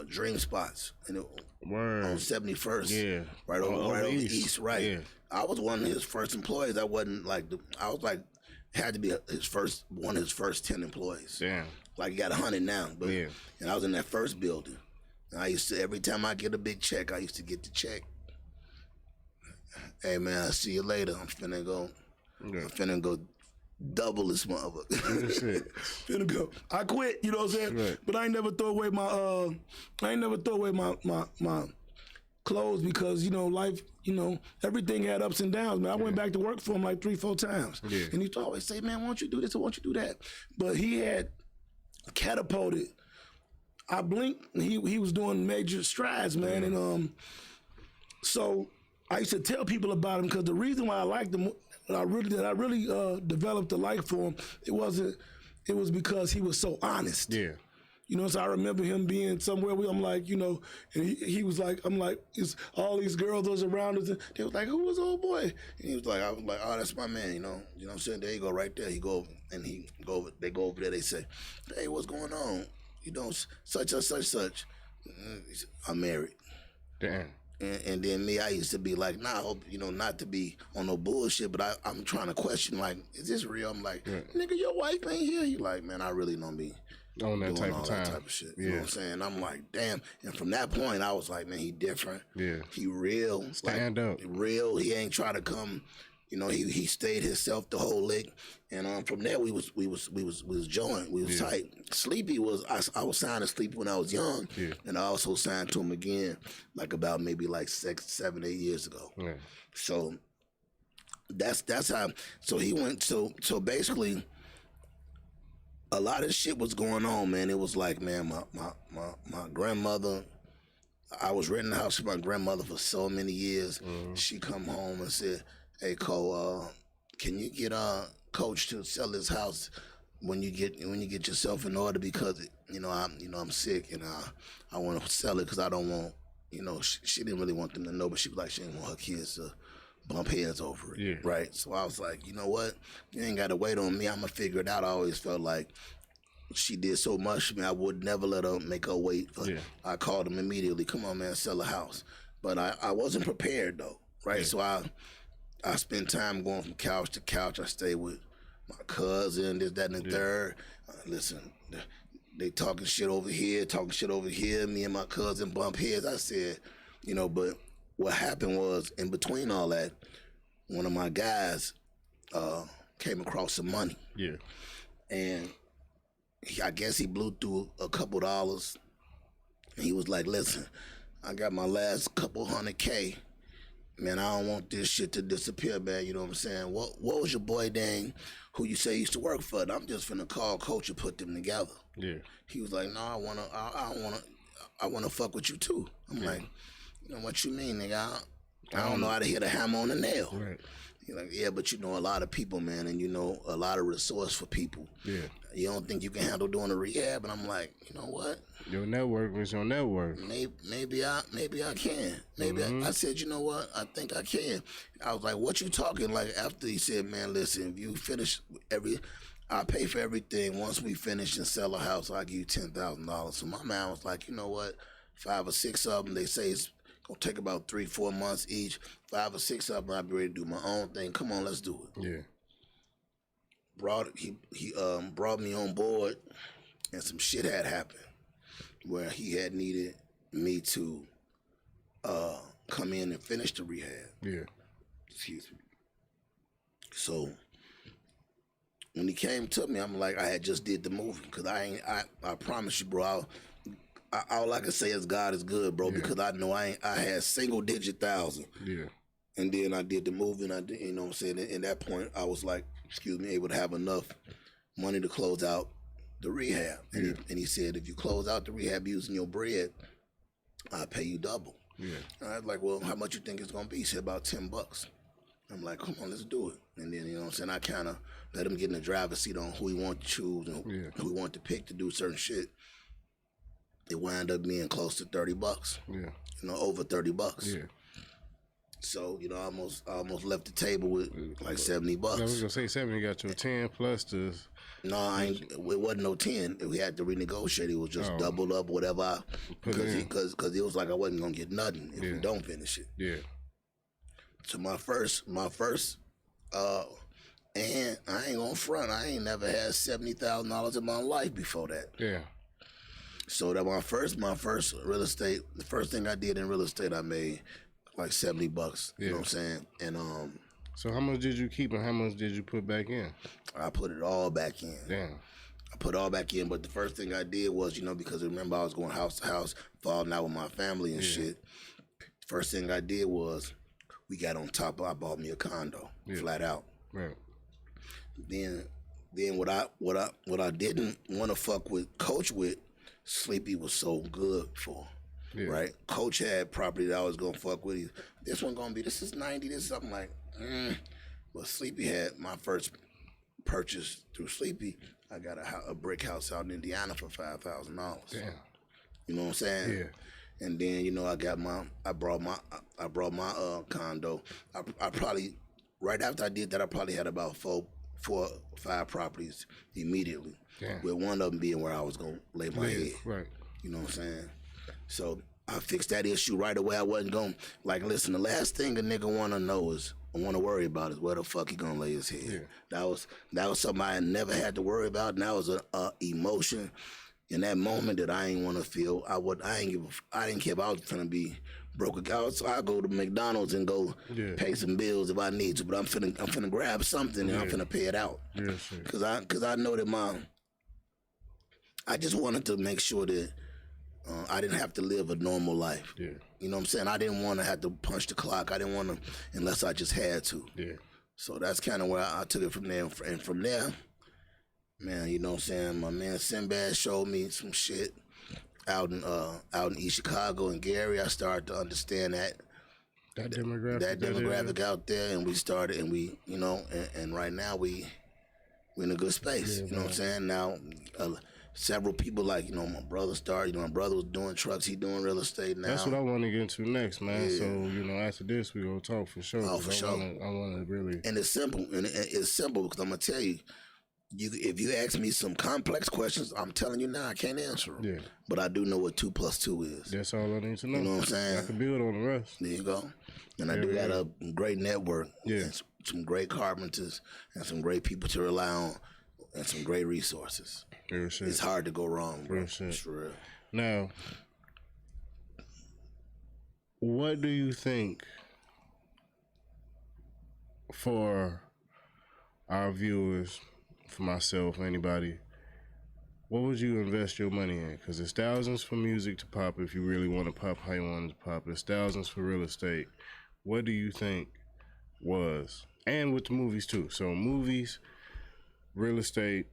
Dream Spots on 71st. Yeah. Right over east. Right. Yeah. I was one of his first employees. I wasn't had to be one of his first 10 employees. Damn. Like, he got 100 now. But, and I was in that first building. And I used to, every time I get a big check, I used to get the check. Hey, man, I'll see you later. I'm finna go double this motherfucker. Finna go. I quit, you know what I'm saying? Right. But I ain't never throw away my clothes because, life, everything had ups and downs, man. I went back to work for him like 3-4 times. Yeah. And he used to always say, man, why don't you do this or why don't you do that? But he had catapulted. I blinked, and he was doing major strides, man. And so I used to tell people about him because the reason why I liked him, that I really developed a like for him, it was because he was so honest. Yeah. So I remember him being somewhere where I'm like, and he was like, I'm like, it's all these girls was around us, and they was like, who was old boy? And he was like, I was like, oh, that's my man, you know what I'm saying? There you go, right there. He go over, and they go over there, they say, hey, what's going on? Such. I'm married. Damn. And then me, I used to be like, nah, I hope, not to be on no bullshit, but I'm trying to question, like, is this real? I'm like, nigga, your wife ain't here. He like, man, I really don't be on that type of time. That type of shit. You know what I'm saying? I'm like, damn. And from that point, I was like, man, he different. Yeah. He real. Stand up. Real. He ain't try to come. He stayed himself the whole lick. And from there, we was joined. We was tight. Sleepy I was signed to Sleepy when I was young, and I also signed to him again, like about maybe like 6, 7, 8 years ago. Yeah. So that's how. So he went. So basically, a lot of shit was going on, man. It was like, man, my grandmother. I was renting a house with my grandmother for so many years. Mm-hmm. She come home and said, hey, Cole, can you get Coach to sell his house when you get yourself in order because I'm sick and I want to sell it because I don't want she didn't really want them to know, but she was like she didn't want her kids to bump heads over it, right? So I was like, you know what, you ain't got to wait on me. I'm gonna figure it out. I always felt like she did so much for me, I would never let her make her wait. I called him immediately. Come on, man, sell a house. But I wasn't prepared though, right? So I spent time going from couch to couch. I stayed with my cousin, this, that, and the third. Listen, they talking shit over here, talking shit over here. Me and my cousin bump heads. I said, you know, but what happened was, in between all that, one of my guys came across some money. Yeah. And I guess he blew through a couple dollars. And he was like, listen, I got my last couple $100K. Man, I don't want this shit to disappear, man. You know what I'm saying? What was your boy Dang, who you say used to work for? I'm just finna call Coach and put them together. Yeah. He was like, no, I wanna fuck with you too. I'm like, you know what you mean, nigga? I don't know how to hit a hammer on a nail. Right. He's like, yeah, but you know a lot of people, man, and you know a lot of resourceful people. Yeah. You don't think you can handle doing a rehab? And I'm like, you know what? Your network was your network. Maybe I can. Maybe I said, you know what? I think I can. I was like, what you talking? Like after he said, man, listen, if you finish I'll pay for everything. Once we finish and sell a house, I'll give you $10,000. So my man was like, you know what? 5 or 6 of them, they say it's gonna take about 3-4 months each. 5 or 6 of them, I'll be ready to do my own thing. Come on, let's do it. Yeah. He brought me on board, and some shit had happened where he had needed me to come in and finish the rehab. Yeah. Excuse me. So when he came to me, I'm like, I had just did the movie, because I promise you, bro, all I can say is God is good, bro, because I know I had single-digit thousand. Yeah. And then I did the movie, and I did, you know what I'm saying? At that point, I was like, able to have enough money to close out the rehab. And, he said, if you close out the rehab using your bread, I'll pay you double. Yeah. And I was like, well, how much you think it's going to be? He said, about $10. I'm like, come on, let's do it. And then, you know what I'm saying, I kind of let him get in the driver's seat on who he wanted to choose and who he wanted to pick to do certain shit. It wound up being close to $30. Yeah. You know, over $30. Yeah. So, you know, I almost left the table with like $70. I was gonna say 70. Got your 10 plus the. No, it wasn't no 10. We had to renegotiate. It was just double up whatever because it was like I wasn't gonna get nothing if we don't finish it. Yeah. So my first, and I ain't gonna front. I ain't never had $70,000 in my life before that. Yeah. So that my first real estate, the first thing I did in real estate, I made like $70. You know what I'm saying? And So how much did you keep and how much did you put back in? I put it all back in. Damn. I put it all back in, but the first thing I did was, you know, because remember I was going house to house, falling out with my family and shit. First thing I did was we got on top. I bought me a condo, flat out. Right. Then what I didn't want to fuck with Coach with, Sleepy was so good for. Yeah. Right? Coach had property that I was gonna fuck with. This one gonna be, this is 90, this is something like, But Sleepy had my first purchase through Sleepy. I got a brick house out in Indiana for $5,000. Damn. You know what I'm saying? Yeah. And then, you know, I brought my condo. I probably, right after I did that, I probably had about 4 or 5 properties immediately. Damn. With one of them being where I was gonna lay my head. Right. You know what I'm saying? So I fixed that issue right away. I wasn't going, like, listen, the last thing a nigga want to worry about is where the fuck he gonna lay his head. Yeah. That was something I never had to worry about, and that was a emotion in that moment that I ain't want to feel. I didn't care if I was gonna be broke. So I go to McDonald's and go pay some bills if I need to, but I'm finna grab something and I'm finna pay it out. Yeah, sure. Cause I know that I just wanted to make sure that I didn't have to live a normal life. Yeah. You know what I'm saying? I didn't want to have to punch the clock. I didn't want to, unless I just had to. Yeah. So that's kind of where I took it from there. And from there, man, you know what I'm saying? My man Sinbad showed me some shit out in East Chicago and Gary. I started to understand that demographic out there, and we started, and we, you know, and right now we're in a good space. You know what I'm saying? Now, several people, like, you know, my brother started, you know, my brother was doing trucks, he doing real estate now. That's what I want to get into next, man. Yeah. So, you know, after this, we're going to talk for sure. Oh, for sure. I want to really. And it's simple. And it's simple because I'm going to tell you, if you ask me some complex questions, I'm telling you now, I can't answer them. Yeah. But I do know what 2 + 2 is. That's all I need to know. You know what I'm saying? I can build on the rest. There you go. And I do got a great network. Yeah. And some great carpenters and some great people to rely on and some great resources. Real shit. It's hard to go wrong, bro. Real shit. It's for real. Now, what do you think for our viewers, for myself, anybody, what would you invest your money in? Because it's thousands for music to pop if you really want to pop how you want to pop. It's thousands for real estate. What do you think was? And with the movies too. So movies, real estate,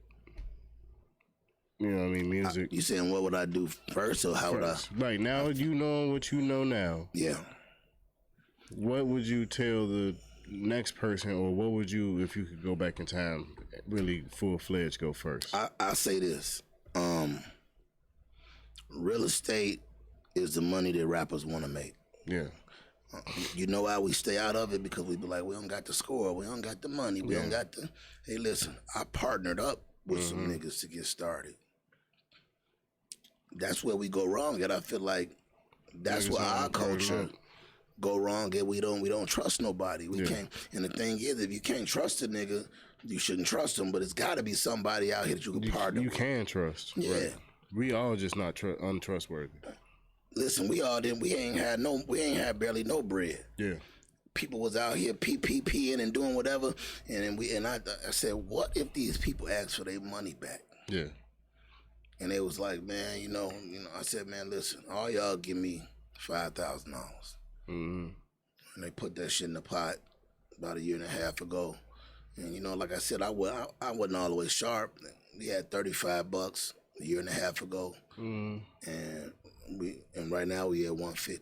you know what I mean, music. You saying what would I do first or how would I? Like now you know what you know now. Yeah. What would you tell the next person, or what would you, if you could go back in time, really full-fledged go first? I say this. Real estate is the money that rappers want to make. Yeah. You know why we stay out of it? Because we be like, we don't got the score, we don't got the money, we don't got the... Hey, listen, I partnered up with some niggas to get started. That's where we go wrong, and I feel like that's where our culture go wrong, and we don't trust nobody. We can't. And the thing is, if you can't trust a nigga, you shouldn't trust him. But it's got to be somebody out here that you can partner. You with. can trust. Yeah. Right. We all just not untrustworthy. Listen, we all did. We ain't had barely no bread. Yeah. People was out here PPPing and doing whatever, and then I said, what if these people ask for their money back? Yeah. And they was like, man, you know. I said, man, listen, all y'all give me $5,000. Mm-hmm. And they put that shit in the pot about a year and a half ago. And like I said, I wasn't all the way sharp. We had $35 a year and a half ago, and right now we at $150.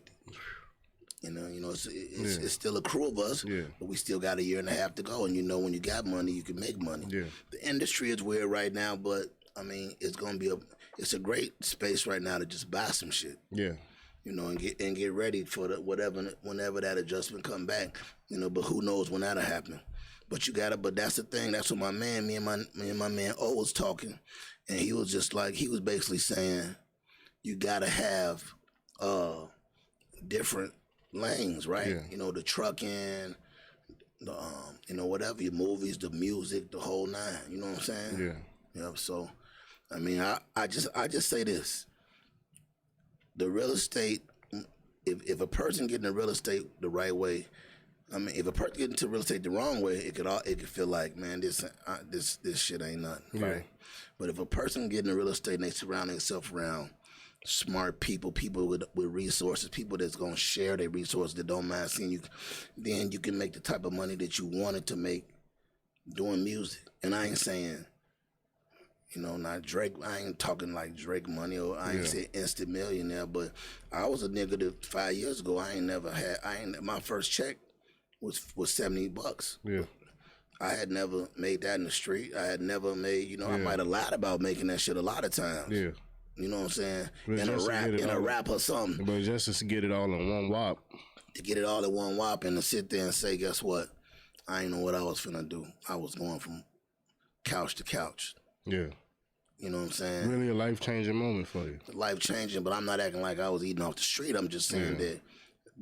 It's still a crew of us, but we still got a year and a half to go. And when you got money, you can make money. Yeah. The industry is weird right now, but I mean, it's a great space right now to just buy some shit. Yeah. And get ready for whenever that adjustment come back. But who knows when that'll happen. But that's the thing. That's what me and my man O was talking, and he was just like, he was basically saying, you gotta have different lanes, right? Yeah. The trucking, the whatever, your movies, the music, the whole nine. You know what I'm saying? Yeah. Yeah. So, I mean, I just say this. The real estate, if a person getting the real estate the right way, I mean, if a person getting into real estate the wrong way, it could feel like, man, this shit ain't nothing, right? But if a person getting the real estate and they surround themselves around smart people with resources, people that's gonna share their resources, that don't mind seeing you, then you can make the type of money that you wanted to make doing music. And I ain't saying, not Drake. I ain't talking like Drake money, or I ain't say instant millionaire. But I was a nigga that 5 years ago, my first check was $70. Yeah. I had never made that in the street. I had never made, I might have lied about making that shit a lot of times. Yeah. You know what I'm saying? But In a rap or something. But just to get it all in one whop. To get it all in one whop and to sit there and say, guess what? I ain't know what I was finna do. I was going from couch to couch. Yeah. You know what I'm saying? Really a life-changing moment for you. Life-changing, but I'm not acting like I was eating off the street. I'm just saying that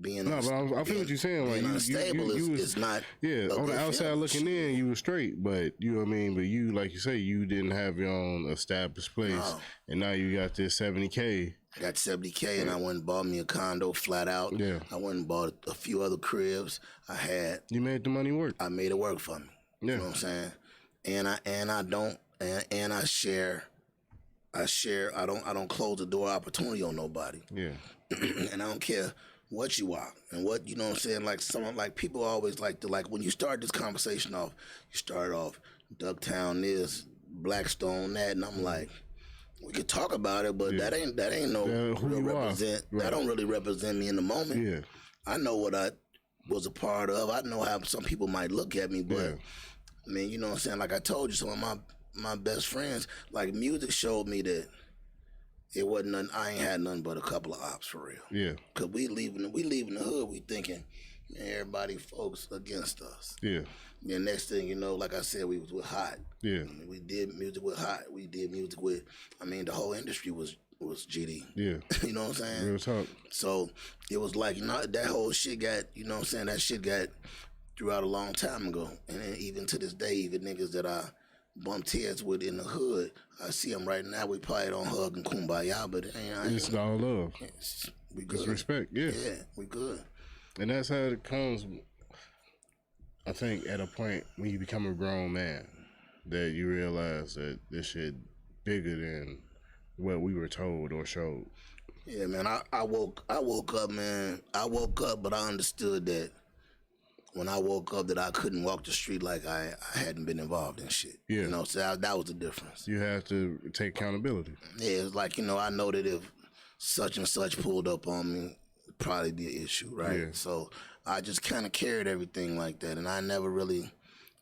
being... No, but I feel what you're saying. Like, being unstable is not... Yeah, on the outside looking in, you were straight, but you know what I mean? But you, like you say, you didn't have your own established place, and now you got this $70K. I got $70K, and I went and bought me a condo flat out. Yeah. I went and bought a few other cribs. You made the money work. I made it work for me. Yeah. You know what I'm saying? And I share. I don't close the door opportunity on nobody. Yeah. And I don't care what you are and what, you know what I'm saying? Like someone, like people always like to, like when you start this conversation off, you start off Ducktown this, Blackstone that, and I'm like, we could talk about it, but that ain't no real represent. Right. That don't really represent me in the moment. Yeah. I know what I was a part of. I know how some people might look at me, but I mean, you know what I'm saying? Like I told you, some of my best friends, like music showed me that it wasn't nothing, I ain't had nothing but a couple of ops for real. Yeah. Cause we leaving the hood, we thinking, and everybody folks against us. Yeah. Then next thing you know, like I said, we was with Hot. Yeah. We did music with Hot. We did music with, I mean, the whole industry was GD. Yeah. You know what I'm saying? Real talk. So it was like, that whole shit got, you know what I'm saying, that shit got threw out a long time ago. And then even to this day, even niggas that I bumped heads with in the hood, I see them right now, we probably don't hug and kumbaya, but it's all love. We good. It's respect, yeah. Yeah, we good. And that's how it comes, I think, at a point when you become a grown man, that you realize that this shit bigger than what we were told or showed. Yeah, man. I woke up, man. I woke up, but I understood that when I woke up that I couldn't walk the street like I hadn't been involved in shit. Yeah. You know, so that was the difference. You have to take accountability. Yeah, it's like, I know that if such and such pulled up on me, it'd probably be an issue, right? Yeah. So I just kind of carried everything like that, and I never really,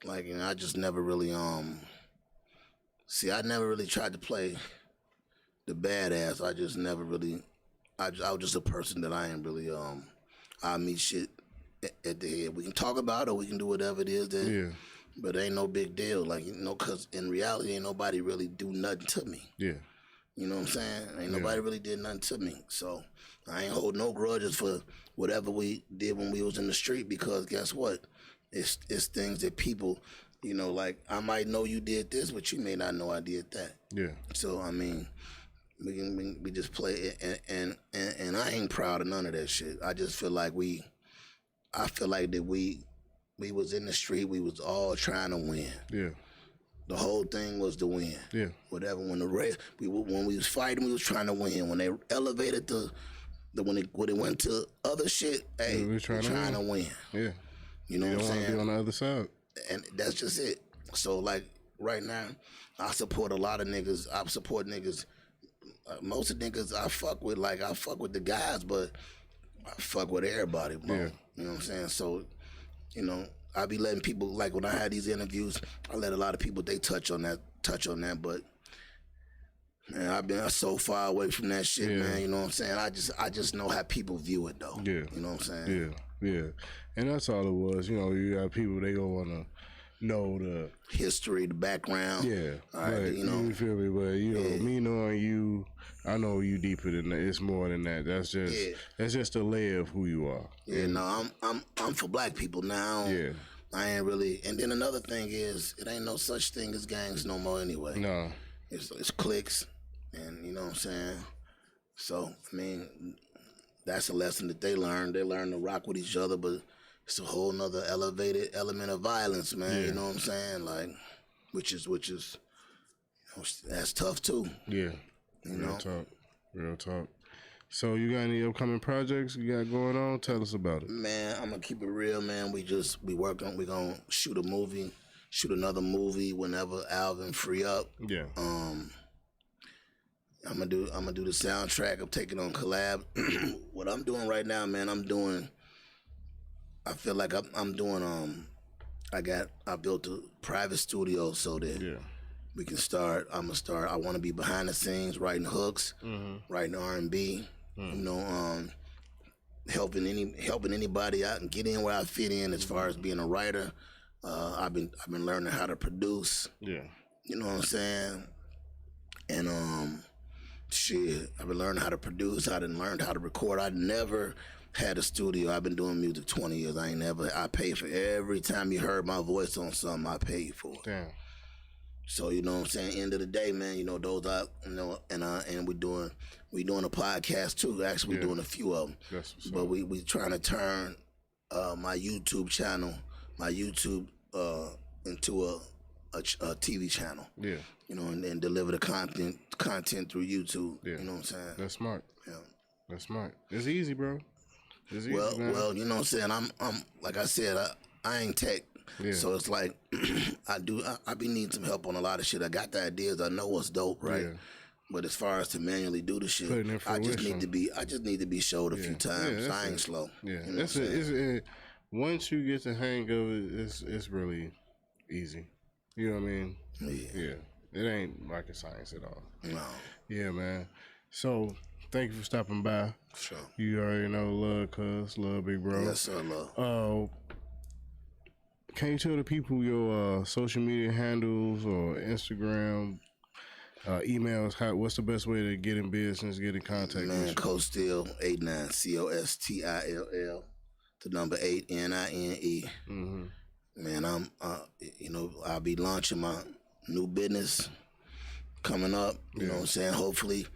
I just never really, I never really tried to play the badass. I just never really, I was just a person that I ain't really, I meet shit at the head. We can talk about it, we can do whatever it is that, Yeah. but it ain't no big deal. Cause in reality, ain't nobody really do nothing to me. Yeah. You know what I'm saying? Ain't nobody really did nothing to me. So I ain't hold no grudges for whatever we did when we was in the street, because guess what? It's things that people, like, I might know you did this, but you may not know I did that. Yeah. So I mean, we just play it, and I ain't proud of none of that shit. I just feel like I feel like that we was in the street, we was all trying to win. Yeah. The whole thing was to win. Yeah. Whatever. When we was fighting, we was trying to win. When they elevated when it went to other shit, hey, we're trying to win. Yeah. You know you what I'm don't want saying? to be on the other side. And that's just it. So like right now, I support a lot of niggas. I support niggas. Most of the niggas I fuck with, I fuck with the guys, but I fuck with everybody, bro. Yeah. You know what I'm saying? So, I be letting people, like when I had these interviews, I let a lot of people, they touch on that, but man, I've been so far away from that shit, man. You know what I'm saying? I just know how people view it, though. Yeah. You know what I'm saying? Yeah. And that's all it was. You got people, they don't want to know the history, the background. Yeah. All right, you feel me? But me knowing you, I know you deeper than that. It's more than that. That's just a layer of who you are. Yeah, no, I'm for black people now. Yeah. I ain't really. And then another thing is, it ain't no such thing as gangs no more anyway. No. It's cliques, and you know what I'm saying? So, I mean, that's a lesson that they learned. They learn to rock with each other, but it's a whole nother elevated element of violence, man. Yeah. You know what I'm saying? Like, which is that's tough too. Yeah. Real talk. So you got any upcoming projects you got going on? Tell us about it. Man, I'm gonna keep it real, man. We gonna shoot another movie whenever Alvin free up. Yeah. I'm gonna do the soundtrack. I'm taking on collab. What I'm doing right now, man, I feel like I'm doing I built a private studio so that we can start. I want to be behind the scenes, writing hooks, writing R&B. Helping anybody out and get in where I fit in as far as being a writer. I've been learning how to produce. Yeah. You know what I'm saying? And I've been learning how to produce. I done learned how to record. I never had a studio. I've been doing music 20 years. I paid for every time you heard my voice on something, I paid for it. Damn. So you know what I'm saying? End of the day, man, those are, and we doing a podcast too. Actually, we're doing a few of them. But we trying to turn my YouTube channel, into a TV channel. Yeah. And deliver the content through YouTube. Yeah. You know what I'm saying? That's smart. Yeah. That's smart. It's easy, bro. It's easy, man. Well, you know what I'm saying? I'm like I said, I ain't tech. Yeah. So it's like I be needing some help on a lot of shit. I got the ideas. I know what's dope, right? Yeah. But as far as to manually do the shit, I just need to be showed a few times. I ain't slow. Yeah. You know once you get the hang of it, it's really easy. You know what I mean? Yeah. It ain't rocket science at all. No. Yeah, man. So thank you for stopping by. Sure. You already know, love cuz, love big bro. Yes, sir, love. Can you tell the people your social media handles or Instagram, emails? What's the best way to get in business, get in contact with you? CoStill 89 COSTILL. The number 8 NINE. Mm-hmm. Man, I'm I'll be launching my new business coming up. You know what I'm saying? Hopefully,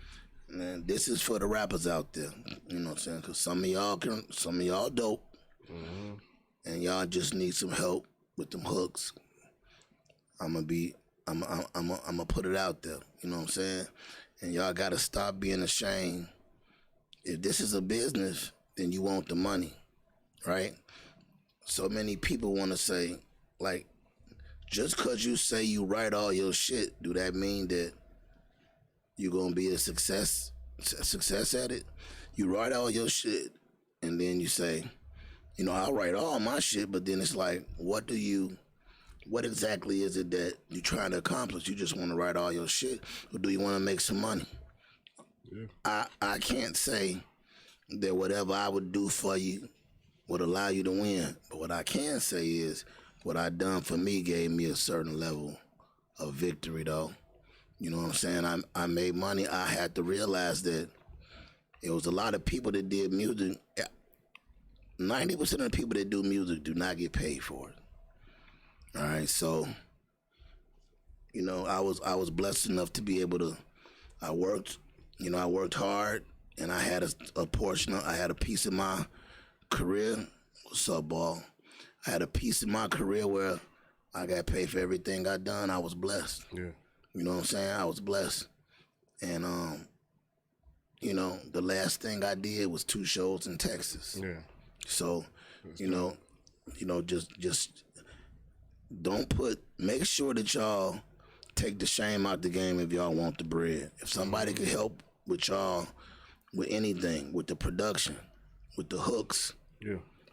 man, this is for the rappers out there. You know what I'm saying? Because some of y'all dope, and y'all just need some help with them hooks. I'm gonna put it out there. You know what I'm saying? And y'all gotta stop being ashamed. If this is a business, then you want the money, right? So many people want to say, like, just because you say you write all your shit, do that mean that you're going to be a success at it? You write all your shit, and then you say, I'll write all my shit, but then it's like, what exactly is it that you're trying to accomplish? You just want to write all your shit, or do you want to make some money? Yeah. I can't say that whatever I would do for you would allow you to win. But what I can say is what I done for me gave me a certain level of victory, though. You know what I'm saying? I made money. I had to realize that it was a lot of people that did music. 90% of the people that do music do not get paid for it. All right, so I was blessed enough to be able to. I worked hard, and I had a portion. I had a piece of my career. What's up, ball? I had a piece of my career where I got paid for everything I done. I was blessed. Yeah. You know what I'm saying? I was blessed. And the last thing I did was 2 shows in Texas. Yeah. So, just make sure that y'all take the shame out the game if y'all want the bread. If somebody could help with y'all with anything, with the production, with the hooks,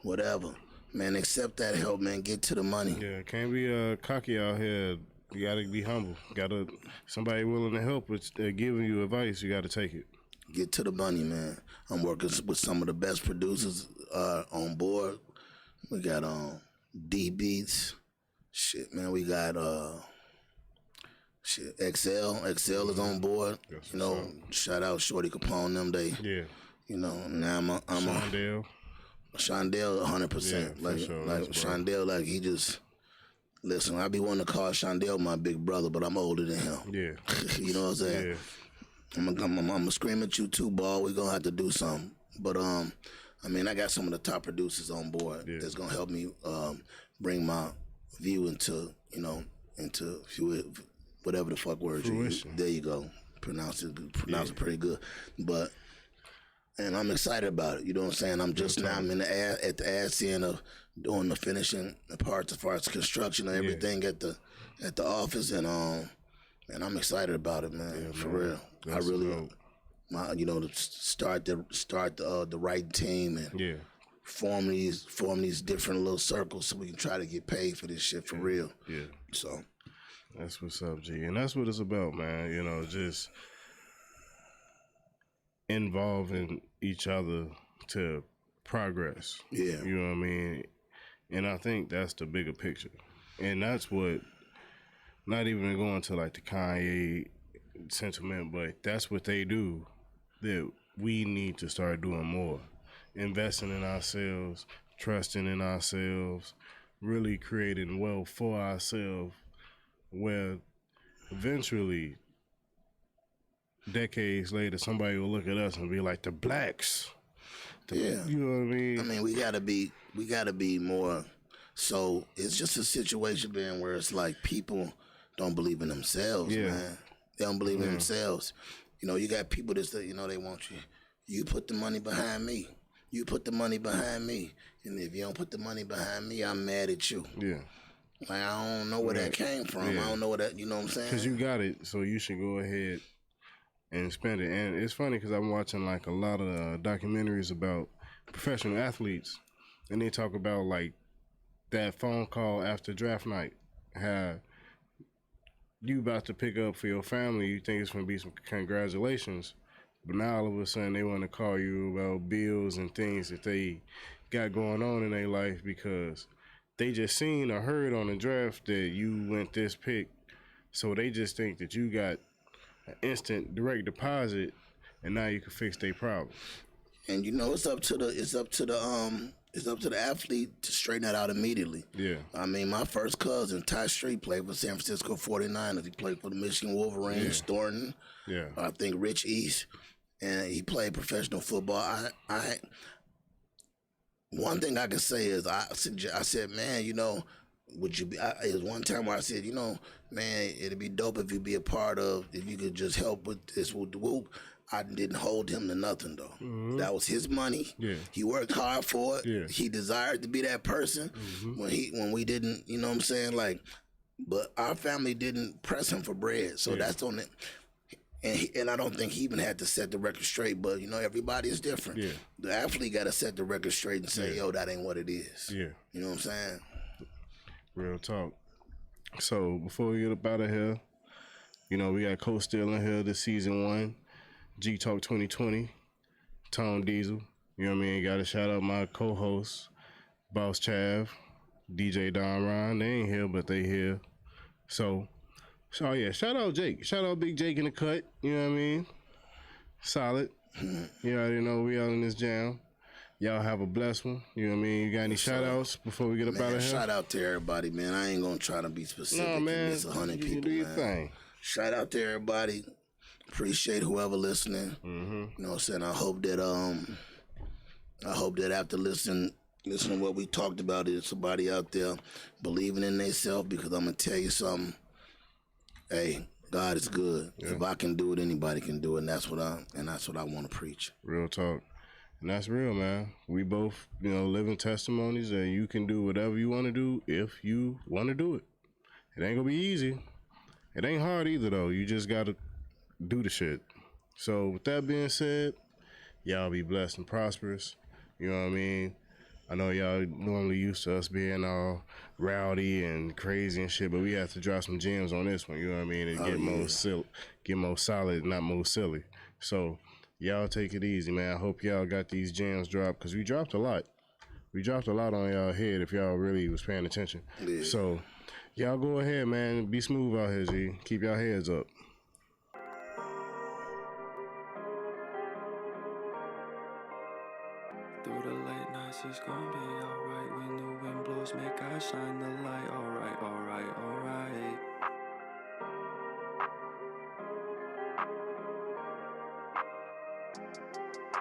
whatever, man, accept that help, man. Get to the money. Yeah, can't be cocky out here. You gotta be humble. Somebody willing to help with giving you advice. You gotta take it. Get to the money, man. I'm working with some of the best producers on board. We got D Beats. Shit, man. We got XL. XL is on board. Shout out Shorty Capone them. Now I'm Shondell. Shondell 100%. Shondell, like he just listen. I be wanting to call Shondell my big brother, but I'm older than him. Yeah. You know what I'm saying? Yeah. I'm gonna scream at you too, ball. We gonna have to do something. But I got some of the top producers on board that's gonna help me bring my view into whatever the fuck words you use. There you go. Pronounce it pretty good. And I'm excited about it. You know what I'm saying? I'm just now. I'm at the ass end of doing the finishing parts as far as construction and everything at the office, and I'm excited about it, man. For real. That's to start the right team and form these different little circles so we can try to get paid for this shit for real. Yeah. So that's what's up, G, and that's what it's about, man. Just involving each other to progress. Yeah. You know what I mean? And I think that's the bigger picture. And that's what, not even going to like the Kanye sentiment, but that's what they do that we need to start doing more. Investing in ourselves, trusting in ourselves, really creating wealth for ourselves, where eventually decades later, somebody will look at us and be like, the blacks. You know what I mean? I mean, we gotta be more. So it's just a situation, man, where it's like people don't believe in themselves, man. They don't believe in themselves. You got people that say, they want you. You put the money behind me. You put the money behind me. And if you don't put the money behind me, I'm mad at you. Yeah. Like, I don't know where that came from. I don't know where that, you know what I'm saying? Because you got it, so you should go ahead and spend it. And it's funny because I'm watching like a lot of documentaries about professional athletes, and they talk about like that phone call after draft night, how you about to pick up for your family, you think it's going to be some congratulations, But now all of a sudden they want to call you about bills and things that they got going on in their life because they just seen or heard on the draft that you went this pick. So they just think that you got an instant direct deposit and now you can fix their problem. And it's up to the athlete to straighten that out immediately. Yeah. I mean, my first cousin, Ty Street, played for San Francisco 49ers. He played for the Michigan Wolverines, Thornton. Yeah. I think Rich East. And he played professional football. One thing I can say is I said, man, would you be? It was one time where I said, man, it'd be dope if you could just help with this with the whoop. I didn't hold him to nothing though. Mm-hmm. That was his money. Yeah. He worked hard for it. Yeah. He desired to be that person. Mm-hmm. When we didn't, you know what I'm saying? Like, but our family didn't press him for bread. So that's on it. And I don't think he even had to set the record straight, but everybody is different. Yeah. The athlete got to set the record straight and say, yo, that ain't what it is. Yeah. You know what I'm saying? Real talk. So before we get up out of here, we got CoStill in here this season 1, G Talk 2020, ToneDiesel. You know what I mean? Got to shout out my co-hosts, Boss Chav, DJ Don Ron. They ain't here, but they here. So yeah, shout out Jake. Shout out Big Jake in the cut. You know what I mean? Solid. You already know we out in this jam. Y'all have a blessed one. You know what I mean? You got any shout outs before we get up out of here? Shout out to everybody, man. I ain't gonna try to be specific. No, man. It's 100 people, do your man. thing. Shout out to everybody. Appreciate whoever listening. Mm-hmm. You know what I'm saying? I hope that after listening to what we talked about, there's somebody out there believing in themselves, because I'm gonna tell you something. Hey, God is good. Yeah. If I can do it, anybody can do it, and that's what I want to preach. Real talk. And that's real, man. We both, living testimonies that you can do whatever you want to do if you want to do it. It ain't gonna be easy. It ain't hard either, though. You just gotta do the shit. So with that being said, y'all be blessed and prosperous. You know what I mean? I know y'all normally used to us being all rowdy and crazy and shit, but we have to drop some gems on this one, you know what I mean? And get more solid, not more silly. So y'all take it easy, man. I hope y'all got these gems dropped, because we dropped a lot. We dropped a lot on y'all head if y'all really was paying attention. Yeah. So y'all go ahead, man. Be smooth out here, G. Keep y'all heads up. Through the late nights, it's gonna be alright. When the wind blows, make I shine the light. Alright, alright, alright.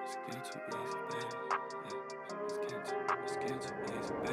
It's getting too easy, baby. Yeah. It's getting too easy, baby.